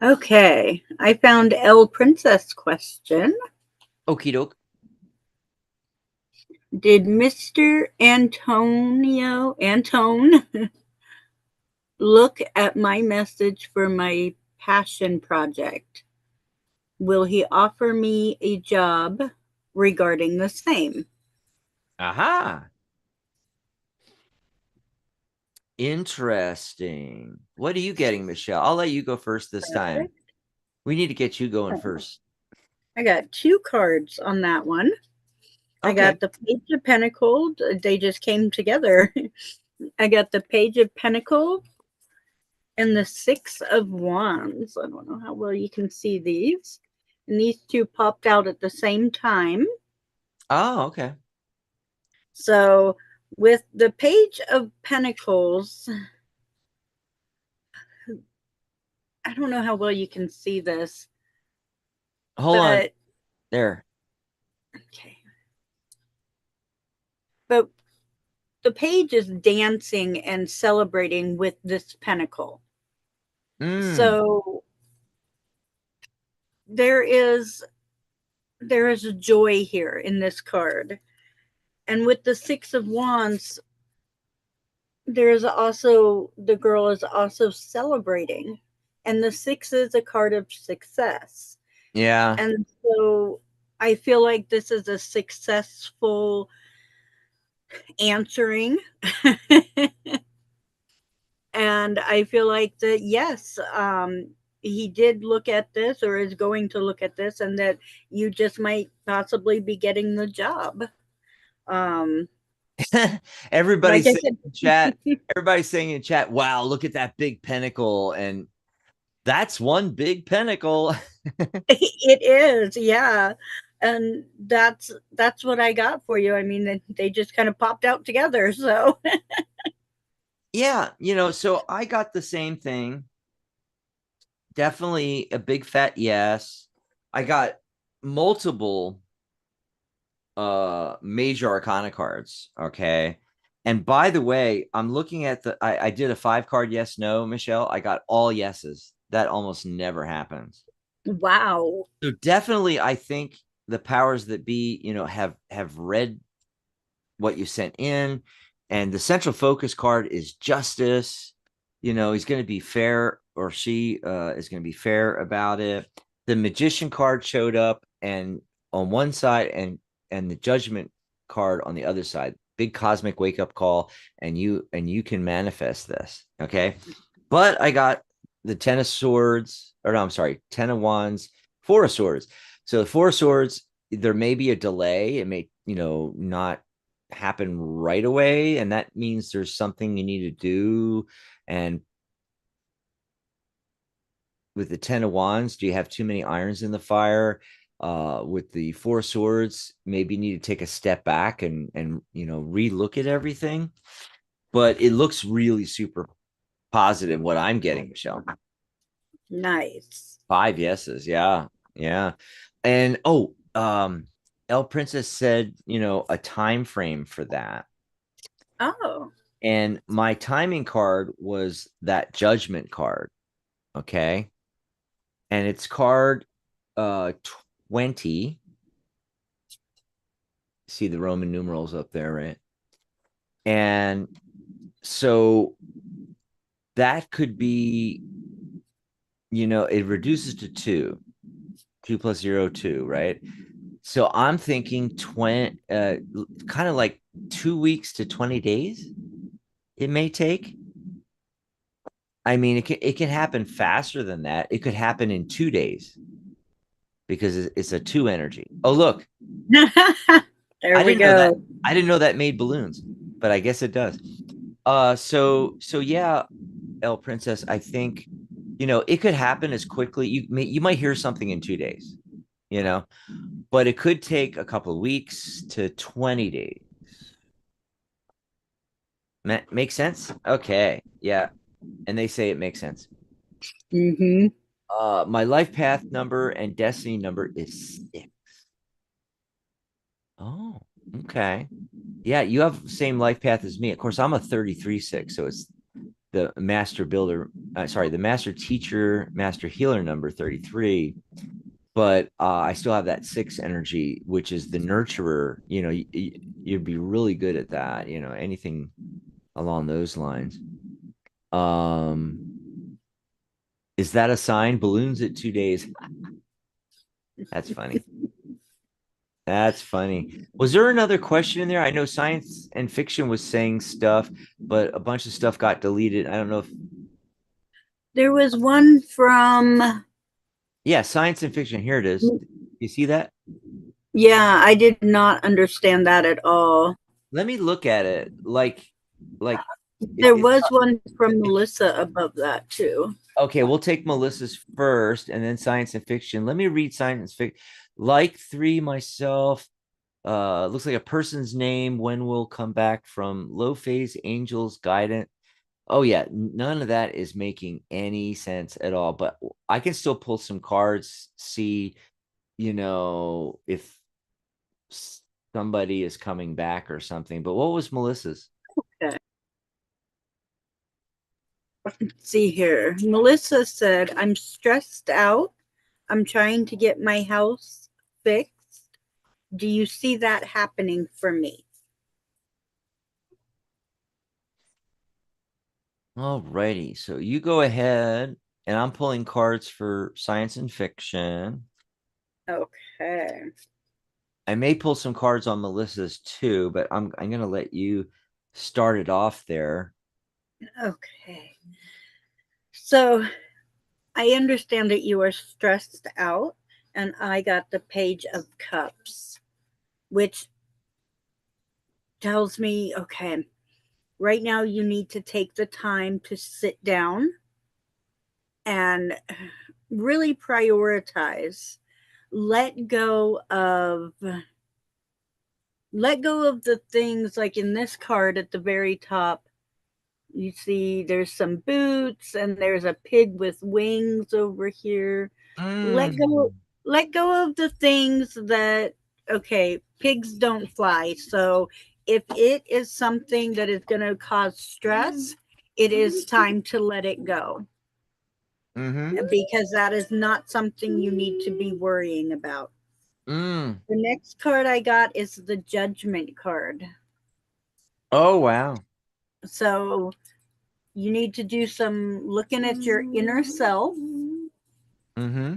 Okay, I found El Princess question. Okie doke. Did Mr. Antone look at my message for my passion project? Will he offer me a job regarding the same? Aha. Interesting. What are you getting, Michelle? I'll let you go first this time. We need to get you going first. I got 2 cards on that one. I Okay. got the Page of Pentacles. They just came together. I got the Page of Pentacles and the 6 of Wands. I don't know how well you can see these. And these 2 popped out at the same time. Oh, okay. So with the Page of Pentacles, I don't know how well you can see this. Hold on. There. Okay. But the page is dancing and celebrating with this pentacle. So there is a joy here in this card. And with the 6 of Wands, there's also, the girl is also celebrating. And the 6 is a card of success. Yeah. And so I feel like this is a successful answering. And I feel like that, yes, he did look at this or is going to look at this, and that you just might possibly be getting the job. Everybody's Like I saying said, in chat, everybody's saying in chat, wow, look at that big pinnacle. And that's one big pinnacle. it is, yeah. And that's what I got for you. I mean, they just kind of popped out together. So Yeah, so I got the same thing. Definitely a big fat yes. I got multiple major arcana cards. Okay. And by the way, I'm looking at I did a 5-card yes, no, Michelle. I got all yeses. That almost never happens. wow. So definitely I think the powers that be, have read what you sent in. And the central focus card is justice. He's going to be fair, or she is going to be fair about it. The magician card showed up, and on one side, and the judgment card on the other side. Big cosmic wake up call, and you can manifest this. Okay. But I got the 10 of swords, or no, I'm sorry, 10 of wands, 4 of swords. So the 4 of swords, there may be a delay. It may, not happen right away, and that means there's something you need to do. And with the 10 of wands, do you have too many irons in the fire? With the 4 swords, maybe you need to take a step back and relook at everything. But it looks really super positive what I'm getting, Michelle. Nice. 5 yeses. Yeah. And El Princess said, a time frame for that. Oh. And my timing card was that judgment card. Okay. And it's card 20. See the Roman numerals up there, right? And so that could be, it reduces to 2 plus 0, 2, right? So I'm thinking 20, kind of like 2 weeks to 20 days it may take. I mean, it can happen faster than that. It could happen in 2 days because it's a two energy. Oh, look, There I we didn't know that. go. I didn't know that made balloons, but I guess it does. So yeah, El Princess, I think, it could happen as quickly. You might hear something in 2 days, you know, but it could take a couple of weeks to 20 days. Make sense? Okay. Yeah. And they say it makes sense. Mm-hmm. My life path number and destiny number is 6. Oh, okay. Yeah, you have the same life path as me. Of course, I'm a 33-6, so it's the master builder, the master teacher, master healer number 33. But I still have that 6 energy, which is the nurturer. You'd be really good at that, anything along those lines. Is that a sign? Balloons at 2 days. That's funny. That's funny. Was there another question in there? I know science and fiction was saying stuff, but a bunch of stuff got deleted. I don't know if, There was one from, yeah, science and fiction. Here it is. You see that? yeah, I did not understand that at all. Let me look at it. Like There it's was one from Melissa above that too. okay. We'll take Melissa's first, and then science and fiction. Let me read science fiction. Like 3 myself. Looks like a person's name. When will come back from low phase angels guidance. Oh yeah, none of that is making any sense at all. But I can still pull some cards, see, if somebody is coming back or something. But what was Melissa's? Okay. Let's see here. Melissa said, I'm stressed out. I'm trying to get my house fixed. Do you see that happening for me? All righty. So you go ahead, and I'm pulling cards for science and fiction. Okay. I may pull some cards on Melissa's too, but I'm gonna let you start it off there. Okay. So I understand that you are stressed out, and I got the Page of Cups, which tells me, okay, right now you need to take the time to sit down and really prioritize. Let go of the things like in this card at the very top. You see there's some boots and there's a pig with wings over here. Let go Mm. let go of the things that, okay, pigs don't fly. So if it is something that is going to cause stress, it is time to let it go, Mm-hmm. because that is not something you need to be worrying about. Mm. The next card I got is the Judgment card. Oh wow. So you need to do some looking at your inner self Mm-hmm.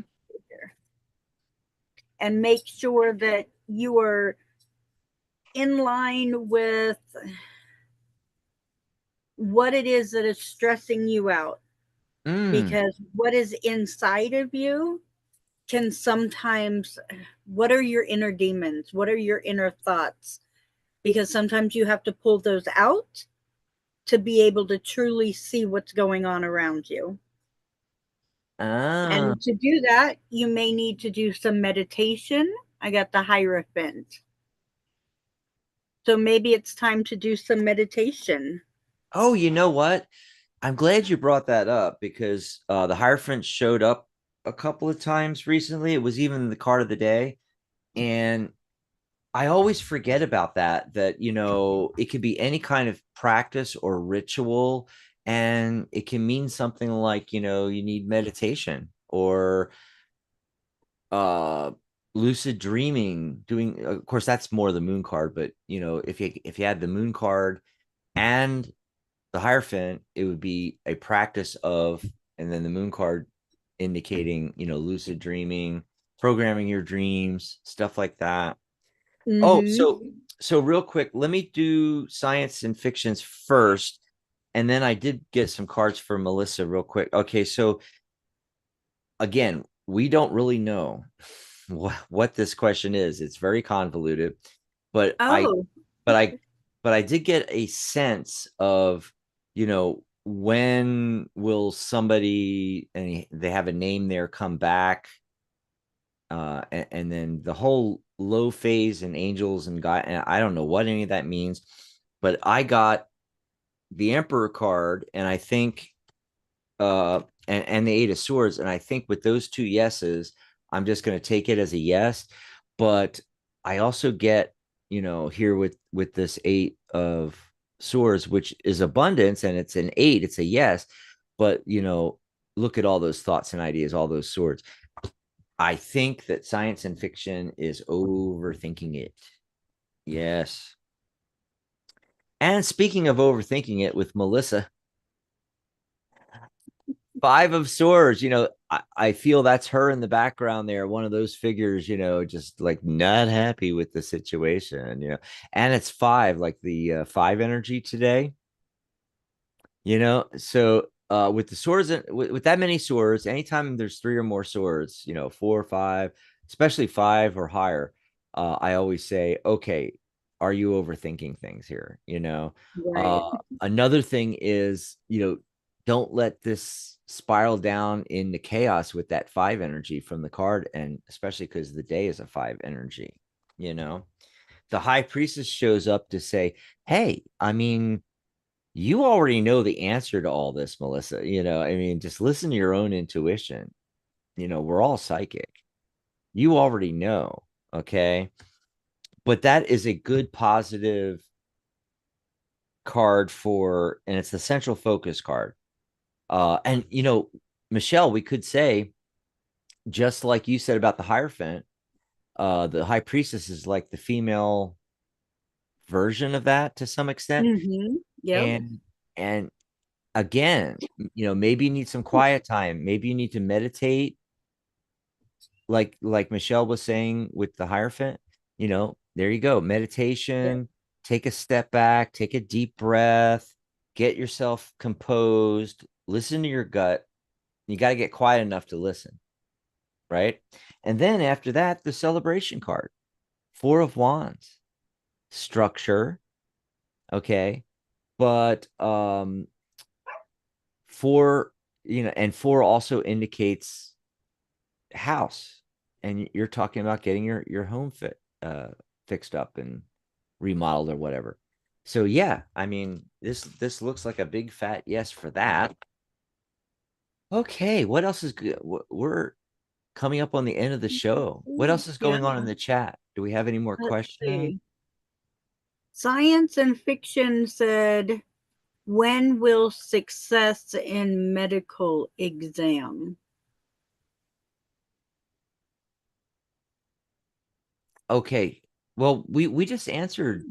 and make sure that you are in line with what it is that is stressing you out. Mm. Because what is inside of you can sometimes, what are your inner demons? What are your inner thoughts? Because sometimes you have to pull those out to be able to truly see what's going on around you. Ah. And to do that, you may need to do some meditation. I got the Hierophant. So maybe it's time to do some meditation. Oh, you know what? I'm glad you brought that up because the Hierophant showed up a couple of times recently. It was even the card of the day. And I always forget about that it could be any kind of practice or ritual. And it can mean something like, you need meditation or lucid dreaming, doing, of course, that's more the moon card, but if you had the moon card and the Hierophant, it would be a practice of, and then the moon card indicating, lucid dreaming, programming your dreams, stuff like that. Oh, Mm-hmm. so real quick, let me do science and fictions first, and then I did get some cards for Melissa real quick. Okay, so again, we don't really know what this question is. It's very convoluted, but I Oh, but I but I did get a sense of, when will somebody, and they have a name there, come back, and then the whole low phase and angels and God, and I don't know what any of that means, but I got the Emperor card, and I think and the Eight of Swords, and I think with those two yeses, I'm just going to take it as a yes. But I also get, here with this Eight of Swords, which is abundance, and it's an eight, it's a yes. But look at all those thoughts and ideas, all those swords. I think that science and fiction is overthinking it. Yes. And speaking of overthinking it with Melissa, Five of Swords, I feel that's her in the background there. One of those figures, just like not happy with the situation, and it's five, like the five energy today, so with the swords, with that many swords, anytime there's three or more swords, four or five, especially five or higher, I always say, okay, are you overthinking things here? right. Another thing is, don't let this spiral down into chaos with that five energy from the card, and especially because the day is a five energy, the high priestess shows up to say, hey, I mean, you already know the answer to all this, Melissa. I mean, just listen to your own intuition. We're all psychic. You already know. Okay. But that is a good positive card for, and it's the central focus card. And, Michelle, we could say, just like you said about the Hierophant, the High Priestess is like the female version of that to some extent. Mm-hmm. Yep. And again, maybe you need some quiet time. Maybe you need to meditate, like Michelle was saying with the Hierophant. There you go. Yep. Meditation, take a step back, take a deep breath, get yourself composed, listen to your gut. You got to get quiet enough to listen, right? And then after that, the celebration card, Four of Wands, structure, okay? But four, and four also indicates house, and you're talking about getting your home fixed up and remodeled or whatever. So yeah, I mean, this looks like a big fat yes for that. Okay, what else is good? We're coming up on the end of the show. What else is Yeah. going on in the chat? Do we have any more Let's questions? see. Science and fiction said, when will success in medical exam? Okay. Well, we just answered.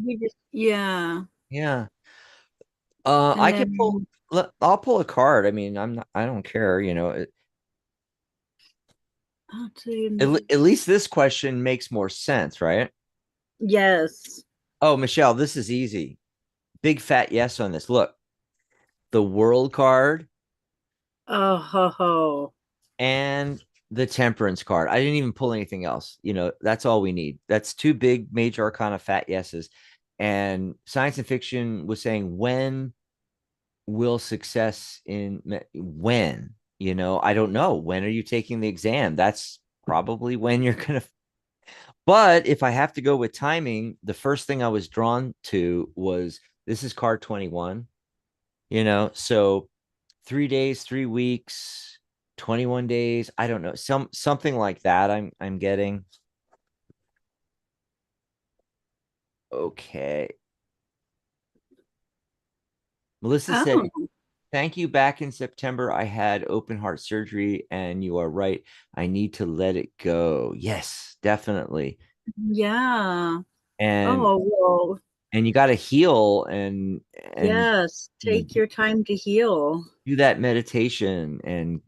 Yeah. Yeah. I And can pull. then, I'll pull a card. I mean, I don't care. let's see. At least this question makes more sense, right? Yes. Oh, Michelle, this is easy. Big fat yes on this. Look, the World card Oh, ho, ho. and the Temperance card. I didn't even pull anything else. That's all we need. That's two big major arcana fat yeses. And science and fiction was saying, when will success in when? I don't know. When are you taking the exam? That's probably when you're going to. But if I have to go with timing, the first thing I was drawn to was, this is card 21, so 3 days, 3 weeks, 21 days. I don't know. Something like that I'm getting. Okay. Melissa said, Oh. thank you. Back in September, I had open heart surgery, and you are right. I need to let it go. Yes, definitely. Yeah. And Oh, well, you got to heal and yes. you know Take your time to heal. do that meditation, and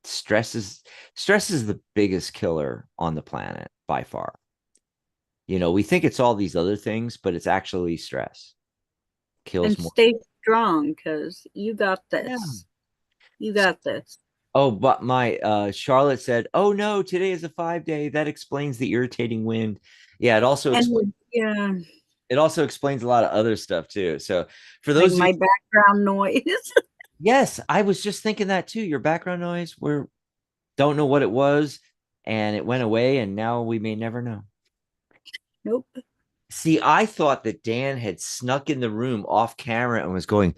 stress is the biggest killer on the planet by far. We think it's all these other things, but it's actually stress kills And more. stay strong because you got Yeah. this. You got this. Oh, but my Charlotte said, "Oh no, today is a 5 day. That explains the irritating wind." Yeah, And yeah, it also explains a lot of other stuff too. So for like those of you, my background noise. yes, I was just thinking that too. Your background noise, we don't know what it was, and it went away, and now we may never know. Nope. See, I thought that Dan had snuck in the room off camera and was going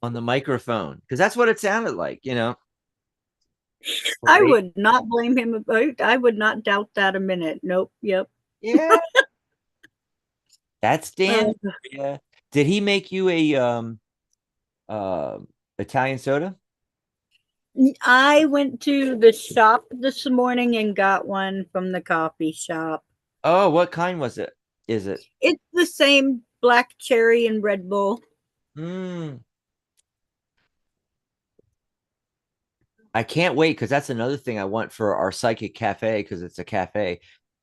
on the microphone, because that's what it sounded like. I Right? would not blame him about. I would not doubt that a minute. Nope. Yep. Yeah, that's Dan. Uh, Yeah. Did he make you a uh Italian soda? I went to the shop this morning and got one from the coffee shop. Oh, what kind was it? Is it? It's the same black cherry and Red Bull. Mm, I can't wait, because that's another thing I want for our psychic cafe, because it's a cafe.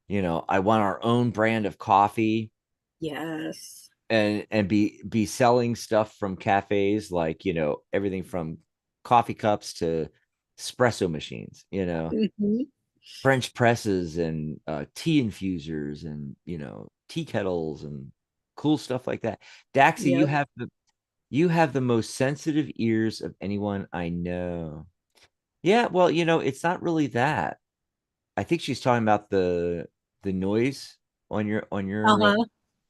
I want our own brand of coffee, Yes. and be selling stuff from cafes, like everything from coffee cups to espresso machines, Hmm. French presses, and tea infusers, and tea kettles, and cool stuff like that. Daxie, Yep. you have the most sensitive ears of anyone I know. Yeah, well, it's not really that. I think she's talking about the noise on your Uh-huh.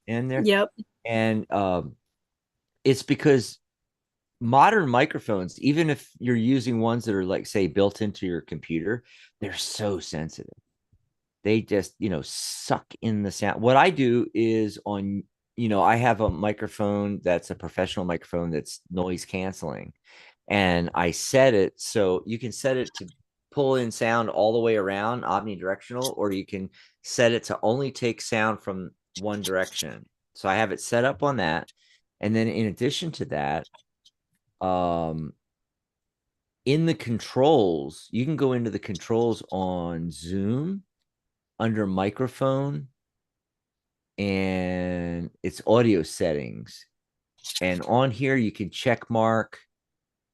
end there. Yep. And it's because modern microphones, even if you're using ones that are, like, say, built into your computer, they're so sensitive. They just suck in the sound. What I do is, I have a microphone that's a professional microphone that's noise canceling, and I set it so you can set it to pull in sound all the way around, omnidirectional, or you can set it to only take sound from one direction. So I have it set up on that. And then in addition to that, um in the controls, you can go into the controls on Zoom under microphone, and it's audio settings. And on here you can check mark,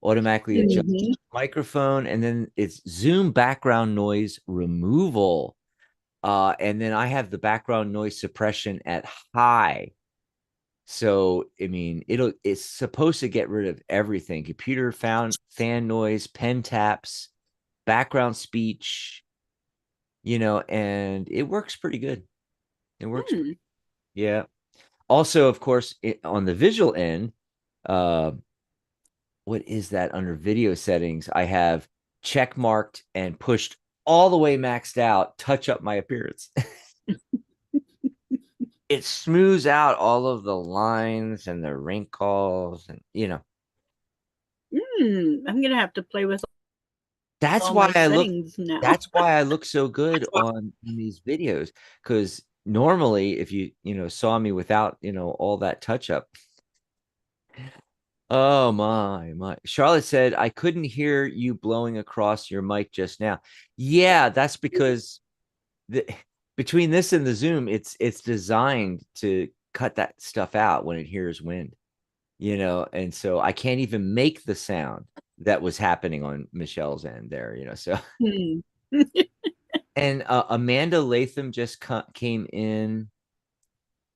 automatically adjust Hmm. microphone, and then it's Zoom background noise removal. And then I have the background noise suppression at high. So I mean, it's supposed to get rid of everything: computer found fan noise, pen taps, background speech, and it works pretty good. It works. Hmm. Yeah. Also, of course, on the visual end, uh, what is that under video settings? I have check marked and pushed all the way maxed out, touch up my appearance. It smooths out all of the lines and the wrinkles, and I'm gonna have to play with that's all why my I look settings now. that's why I look so good on these videos, because normally, if you saw me without all that touch up. Oh my. Charlotte said, I couldn't hear you blowing across your mic just now. Yeah, that's because the between this and the Zoom, it's designed to cut that stuff out when it hears wind, and so I can't even make the sound that was happening on Michelle's end there. So, Hmm. and Amanda Latham just came in.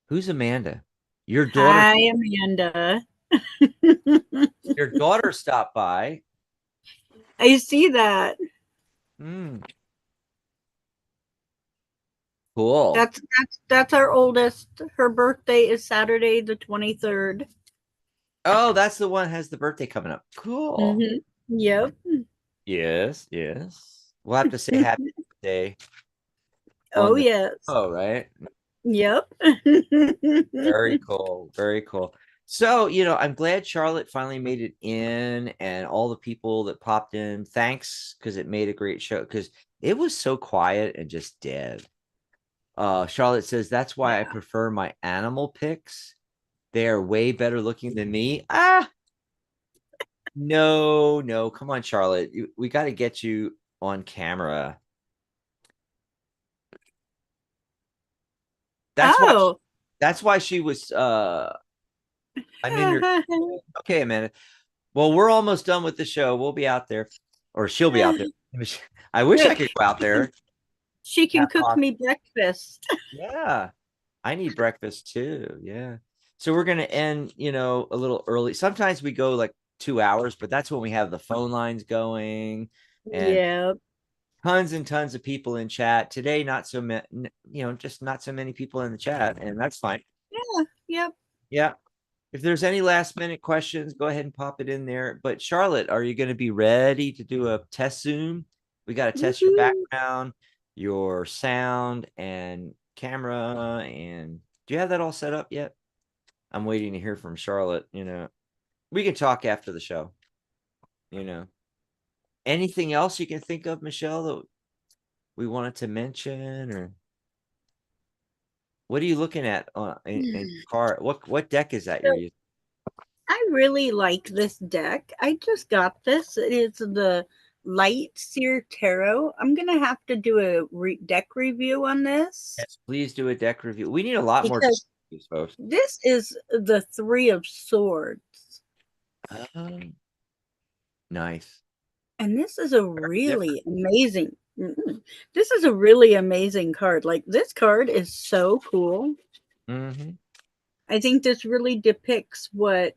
Who's Amanda? Your daughter, Hi, Amanda. your daughter stopped by. I see that. Hmm, cool. That's our oldest. Her birthday is Saturday the 23rd. Oh, that's the one that has the birthday coming up. Cool. Hmm. Yep. Yes, yes. We'll have to say happy birthday Oh on the yes. oh, right? Yep. Very cool. Very cool. So, I'm glad Charlotte finally made it in and all the people that popped in. Thanks, because it made a great show because it was so quiet and just dead. Charlotte says that's why I Yeah. prefer my animal pics. They are way better looking than me. Ah, no, no. Come on, Charlotte. We got to get you on camera. That's why Oh. that's why she was I'm in your okay, Amanda. Well, we're almost done with the show. We'll be out there, or she'll be out there. I wish I could go out there. She can Have cook coffee. me breakfast. Yeah, I need breakfast too. Yeah. So we're gonna end, a little early. Sometimes we go like 2 hours, but that's when we have the phone lines going and Yeah. tons and tons of people in chat. Today, not so many, just not so many people in the chat, and that's fine. Yeah. Yep. Yeah. If there's any last minute questions, go ahead and pop it in there. But Charlotte, are you going to be ready to do a test Zoom? We got to test your Woohoo. background, your sound and camera. And do you have that all set up yet? I'm waiting to hear from Charlotte. We can talk after the show. You know, anything else you can think of, Michelle, that we wanted to mention, or what are you looking at in your car? What deck is that you're So using? I really like this deck. I just got this. It is the Light Seer Tarot. I'm gonna have to do a deck review on this Yes, please do a deck review. We need a lot more because reviews, folks. this is the Three of Swords. Nice. And this is a Very different. really amazing. This is a really amazing card. Like this card is so cool. Hmm. I think this really depicts what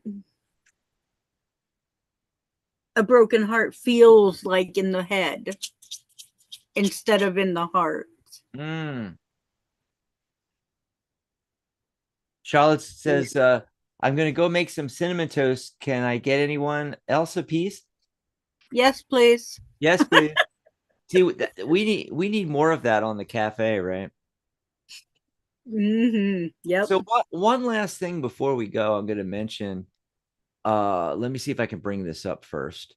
a broken heart feels like in the head instead of in the heart. Mm. Charlotte Yeah. says, I'm gonna go make some cinnamon toast. Can I get anyone else a piece? Yes, please. Yes, please. See, we need more of that on the cafe, right? Yep. So one last thing before we go, I'm gonna mention. Let me see if I can bring this up first.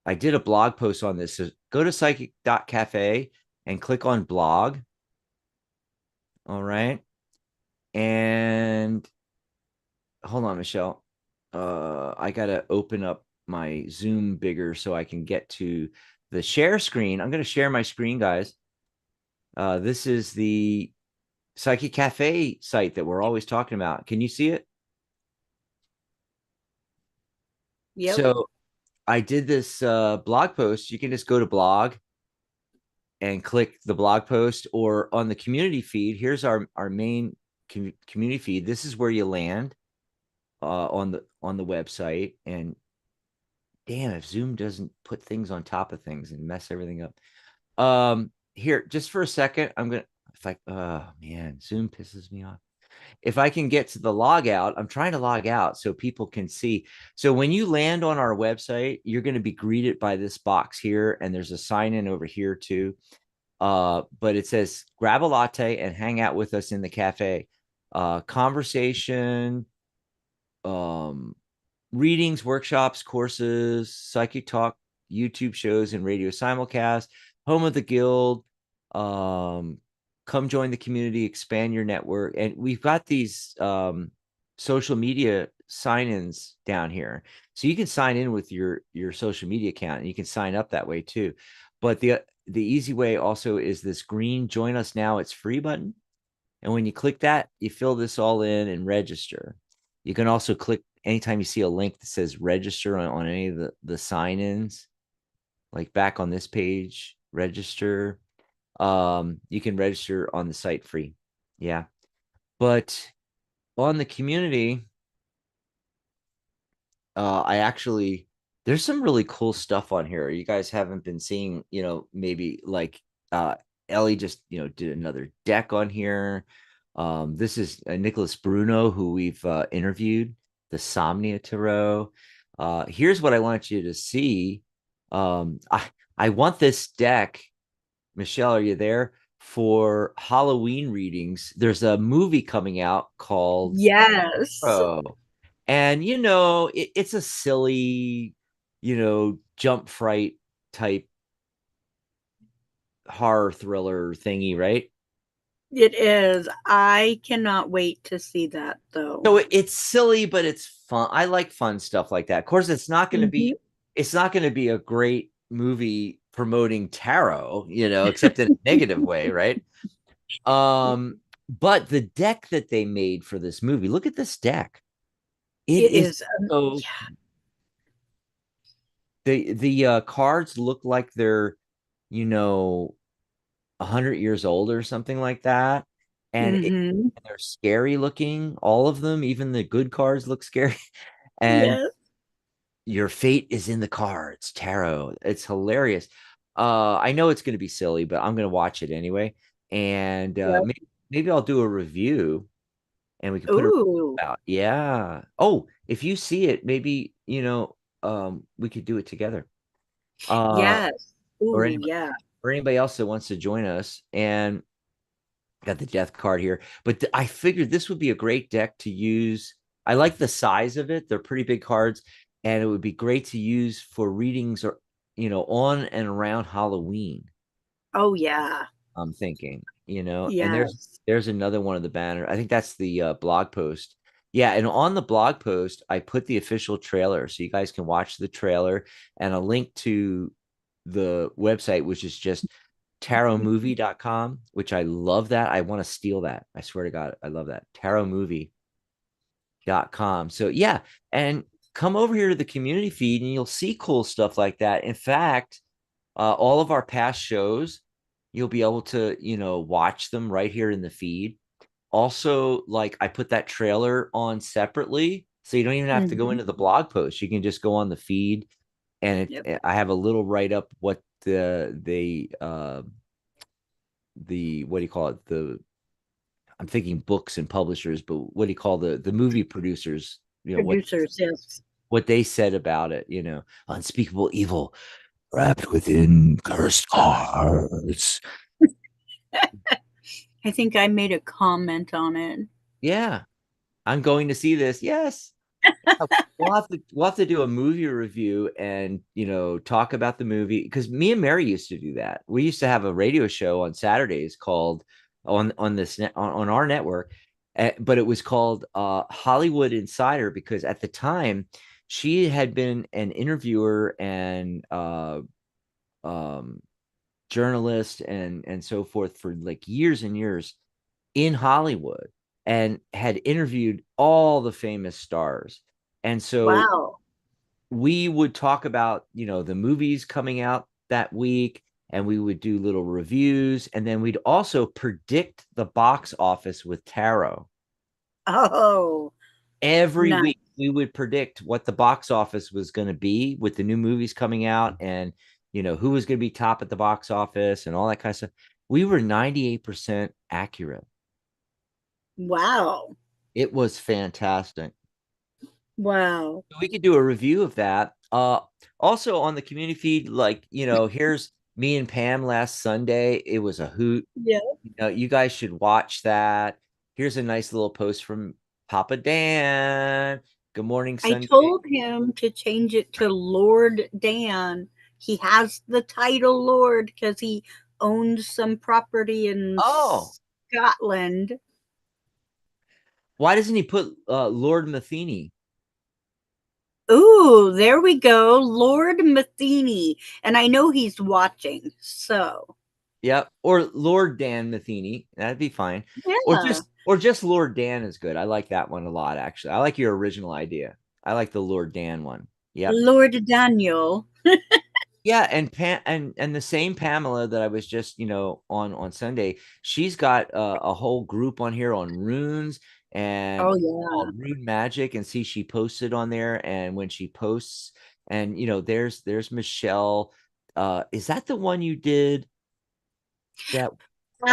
I did a blog post on this. So go to psychic.cafe and click on blog. All right. And hold on, Michelle. I gotta open up my Zoom bigger so I can get to the share screen. I'm gonna share my screen, guys. This is the Psychic Cafe site that we're always talking about. Can you see it? Yep. So I did this blog post. You can just go to blog and click the blog post, or on the community feed. Here's our main community feed. This is where you land on the website. And damn, if Zoom doesn't put things on top of things and mess everything up. Here, just for a second, I'm gonna if I oh man, Zoom pisses me off. If I can get to the log out, I'm trying to log out so people can see. So when you land on our website, you're going to be greeted by this box here, and there's a sign in over here too. But it says grab a latte and hang out with us in the cafe. Conversation, um, readings, workshops, courses, psychic talk, YouTube shows, and radio simulcast, home of the guild. Um, Come join the community, expand your network. And we've got these social media sign-ins down here. So you can sign in with your social media account, and you can sign up that way too. But the easy way also is this green join us now, it's free button. And when you click that, you fill this all in and register. You can also click anytime you see a link that says register on any of the sign-ins, like back on this page, register. You can register on the site free. Yeah. But on the community, I actually there's some really cool stuff on here. You guys haven't been seeing, maybe like Ellie just, did another deck on here. This is Nicholas Bruno, who we've interviewed, the Somnia Tarot. Here's what I want you to see. I want this deck. Michelle, are you there? for Halloween readings. There's a movie coming out called Yes. Oh. And it's a silly, jump fright type horror thriller thingy, right? It is. I cannot wait to see that though. So it's silly, but it's fun. I like fun stuff like that. Of course, Mhm. it's not going to be a great movie promoting tarot, except in a negative way, right? But the deck that they made for this movie, look at this deck. It It is is. so the cards look like they're, you know, 100 years old or something like that. And Mhm. they're scary looking, all of them, even the good cards look scary. And Yes. your fate is in the cards, tarot. It's hilarious. I know it's going to be silly, but I'm going to watch it anyway. And Yep. maybe I'll do a review and we can put it Ooh. out. Yeah. Oh, if you see it, maybe, we could do it together. Uh, Yes. or Ooh, anybody yeah. or anybody else that wants to join us. And got the death card here, but I figured this would be a great deck to use. I like the size of it; they're pretty big cards, and it would be great to use for readings or on and around Halloween. Oh yeah. I'm thinking, and Yes. there's another one of the banner. I think that's the blog post. Yeah, and on the blog post, I put the official trailer so you guys can watch the trailer and a link to the website, which is just tarotmovie.com, which I love that. I want to steal that. I swear to God, I love that. Tarotmovie.com. So yeah, and come over here to the community feed and you'll see cool stuff like that. In fact, all of our past shows, you'll be able to, watch them right here in the feed. Also, like I put that trailer on separately, so you don't even have to go Mhm. into the blog post. You can just go on the feed, and Yep. I have a little write up what the what do you call it? I'm thinking books and publishers, but what do you call the movie producers? Producers, yes. What they said about it. Unspeakable evil wrapped within cursed hearts. I think I made a comment on it. Yeah, I'm going to see this. Yes. We'll have to do a movie review and talk about the movie because me and Mary used to do that. We used to have a radio show on Saturdays called on this net on our network, but it was called Hollywood Insider because at the time she had been an interviewer and um, journalist and so forth for like years and years in Hollywood and had interviewed all the famous stars. And so Wow. we would talk about, the movies coming out that week and we would do little reviews and then we'd also predict the box office with tarot. Oh, Every nice. week we would predict what the box office was going to be with the new movies coming out and who was going to be top at the box office and all that kind of stuff. We were 98% accurate. Wow. It was fantastic. Wow. We could do a review of that. Also on the community feed, like, here's me and Pam last Sunday. It was a hoot. Yeah. You guys should watch that. Here's a nice little post from Papa Dan. Good morning, I Sunday. told him to change it to Lord Dan. He has the title Lord because he owns some property in Oh, Scotland. why doesn't he put Lord Matheny? Ooh, there we go. Lord Matheny. And I know he's watching. So, Yep, or Lord Dan Matheny. That'd be fine. Or yeah. just Lord Dan is good. I like that one a lot, actually. I like your original idea. I like the Lord Dan one. Yep. Lord Daniel. Yeah, and and the same Pamela that I was just on Sunday, she's got a whole group on here on runes and Oh, yeah. called Rune Magic, and see she posted on there, and when she posts, and there's Michelle. Is that the one you did that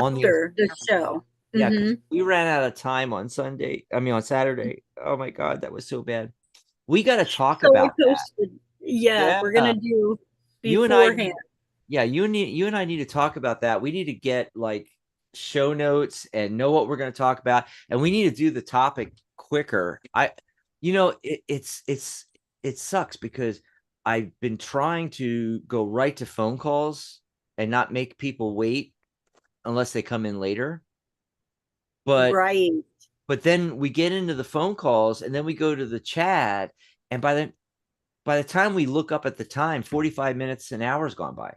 on the After the show. yeah? Because Mm-hmm. we ran out of time on Sunday. I mean on Saturday. Oh my God, that was so bad. We got to talk So I about that. posted, yeah, Yeah, we're going to do you and I beforehand. Yeah, you and I need to talk about that. We need to get like show notes and know what we're going to talk about. And we need to do the topic quicker. It sucks because I've been trying to go right to phone calls and not make people wait unless they come in later. But Right. but then we get into the phone calls and then we go to the chat, and by the time we look up at the time, 45 minutes, an hour's gone by.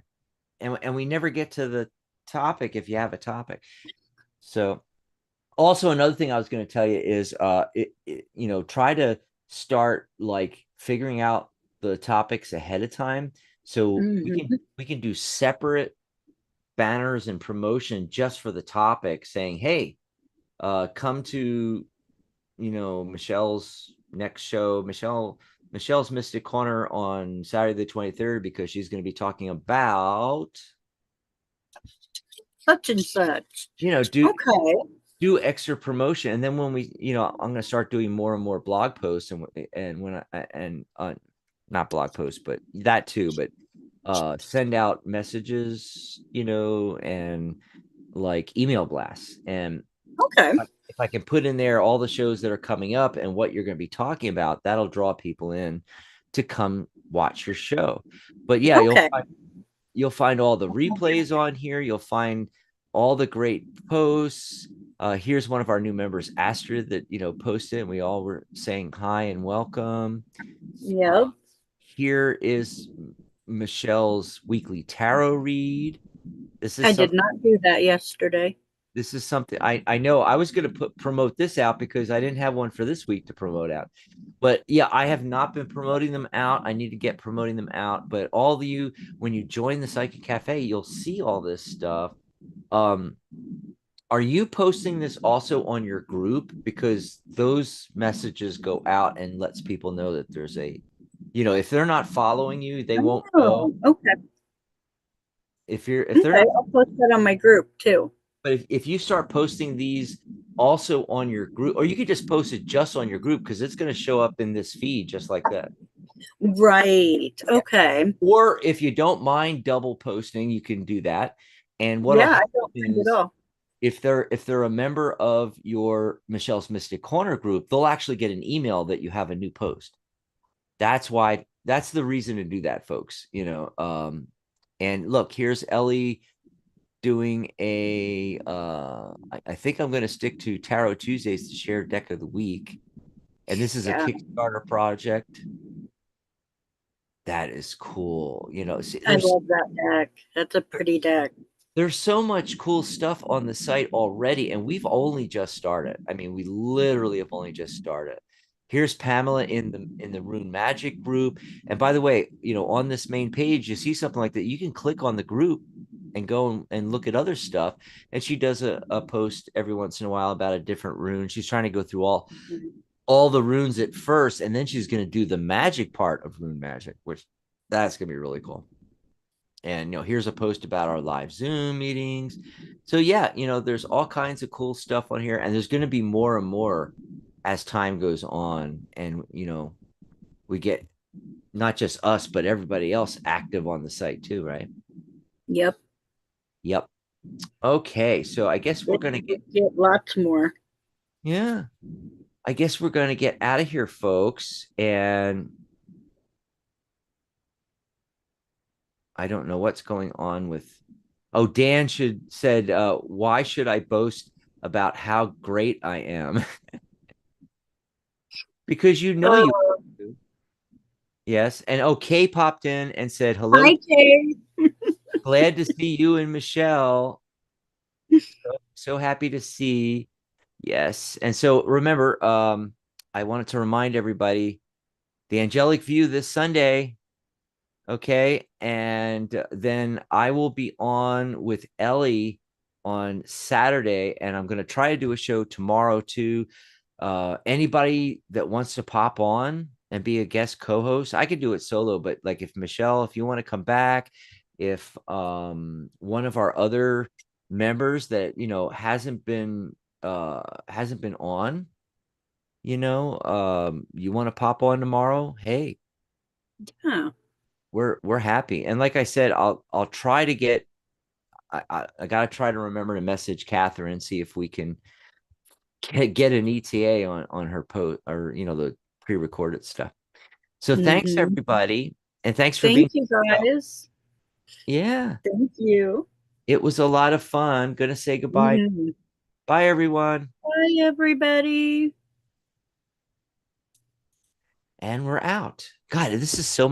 And we never get to the topic if you have a topic. So also another thing I was going to tell you is try to start like figuring out the topics ahead of time so Mhm. we can do separate banners and promotion just for the topic saying, hey, come to Michelle's next show, Michelle's Mystic Corner on Saturday the 23rd, because she's going to be talking about Such and such. you know do Okay. do extra promotion. And then when I'm going to start doing more and more blog posts, and when I and not blog posts but that too, but send out messages, and like email blasts. And Okay. if I can put in there all the shows that are coming up and what you're going to be talking about, that'll draw people in to come watch your show. But yeah, Okay. you'll find all the replays on here. You'll find all the great posts. Here's one of our new members, Astrid, that posted, and we all were saying hi and welcome. Yep. Here is Michelle's weekly tarot read. This is I did something. not do that yesterday. This is something I know I was going to promote this out because I didn't have one for this week to promote out. But yeah, I have not been promoting them out. I need to get promoting them out. But all of you, when you join the Psychic Cafe, you'll see all this stuff. Um, are you posting this also on your group? Because those messages go out and lets people know that there's if they're not following you, they won't know. Oh, okay. If they're Okay. not, I'll post that on my group too. but if you start posting these also on your group, or you could just post it just on your group, because it's going to show up in this feed just like that. Right. Yeah. Okay. Or if you don't mind double posting, you can do that. And what'll Yeah, I happen don't mind at is all. if they're a member of your Michelle's Mystic Corner group, they'll actually get an email that you have a new post. That's the reason to do that, folks. And look, here's Ellie doing I think I'm going to stick to Tarot Tuesdays to share deck of the week. And this is a Yeah. Kickstarter project. That is cool. I love that deck. That's a pretty deck. There's so much cool stuff on the site already, and we've only just started. I mean, we literally have only just started. Here's Pamela in the Rune Magic group. And by the way, on this main page, you see something like that, you can click on the group and go and look at other stuff. And she does a post every once in a while about a different rune. She's trying to go through all the runes at first, and then she's going to do the magic part of Rune Magic, which that's going to be really cool. And here's a post about our live Zoom meetings. So yeah, there's all kinds of cool stuff on here, and there's going to be more and more as time goes on. And we get not just us but everybody else active on the site too, right? Yep. Yep. Okay, so I guess we're going to get lots more. yeah. I guess we're going to get out of here, folks, and I don't know what's going on with. Oh, Dan said, why should I boast about how great I am? Because you. Yes. And okay popped in and said, hello. Hi, Kay. Glad to see you and Michelle. So happy to see. Yes. And so remember, I wanted to remind everybody the angelic view this Sunday. Okay. And then I will be on with Ellie on Saturday, and I'm going to try to do a show tomorrow too. Anybody that wants to pop on and be a guest co-host, I could do it solo, but like if Michelle, if you want to come back, if one of our other members that hasn't been on, you want to pop on tomorrow, hey, Huh. we're happy. And like I said, I'll try to get I gotta try to remember to message Catherine and see if we can get an ETA on her post, or the pre-recorded stuff. So thanks Hmm. everybody, and thanks for being. Thank you guys. Yeah, Thank you. it was a lot of fun. Gonna say goodbye. Mhm. Bye everyone, Bye, everybody. and we're out. God, this is so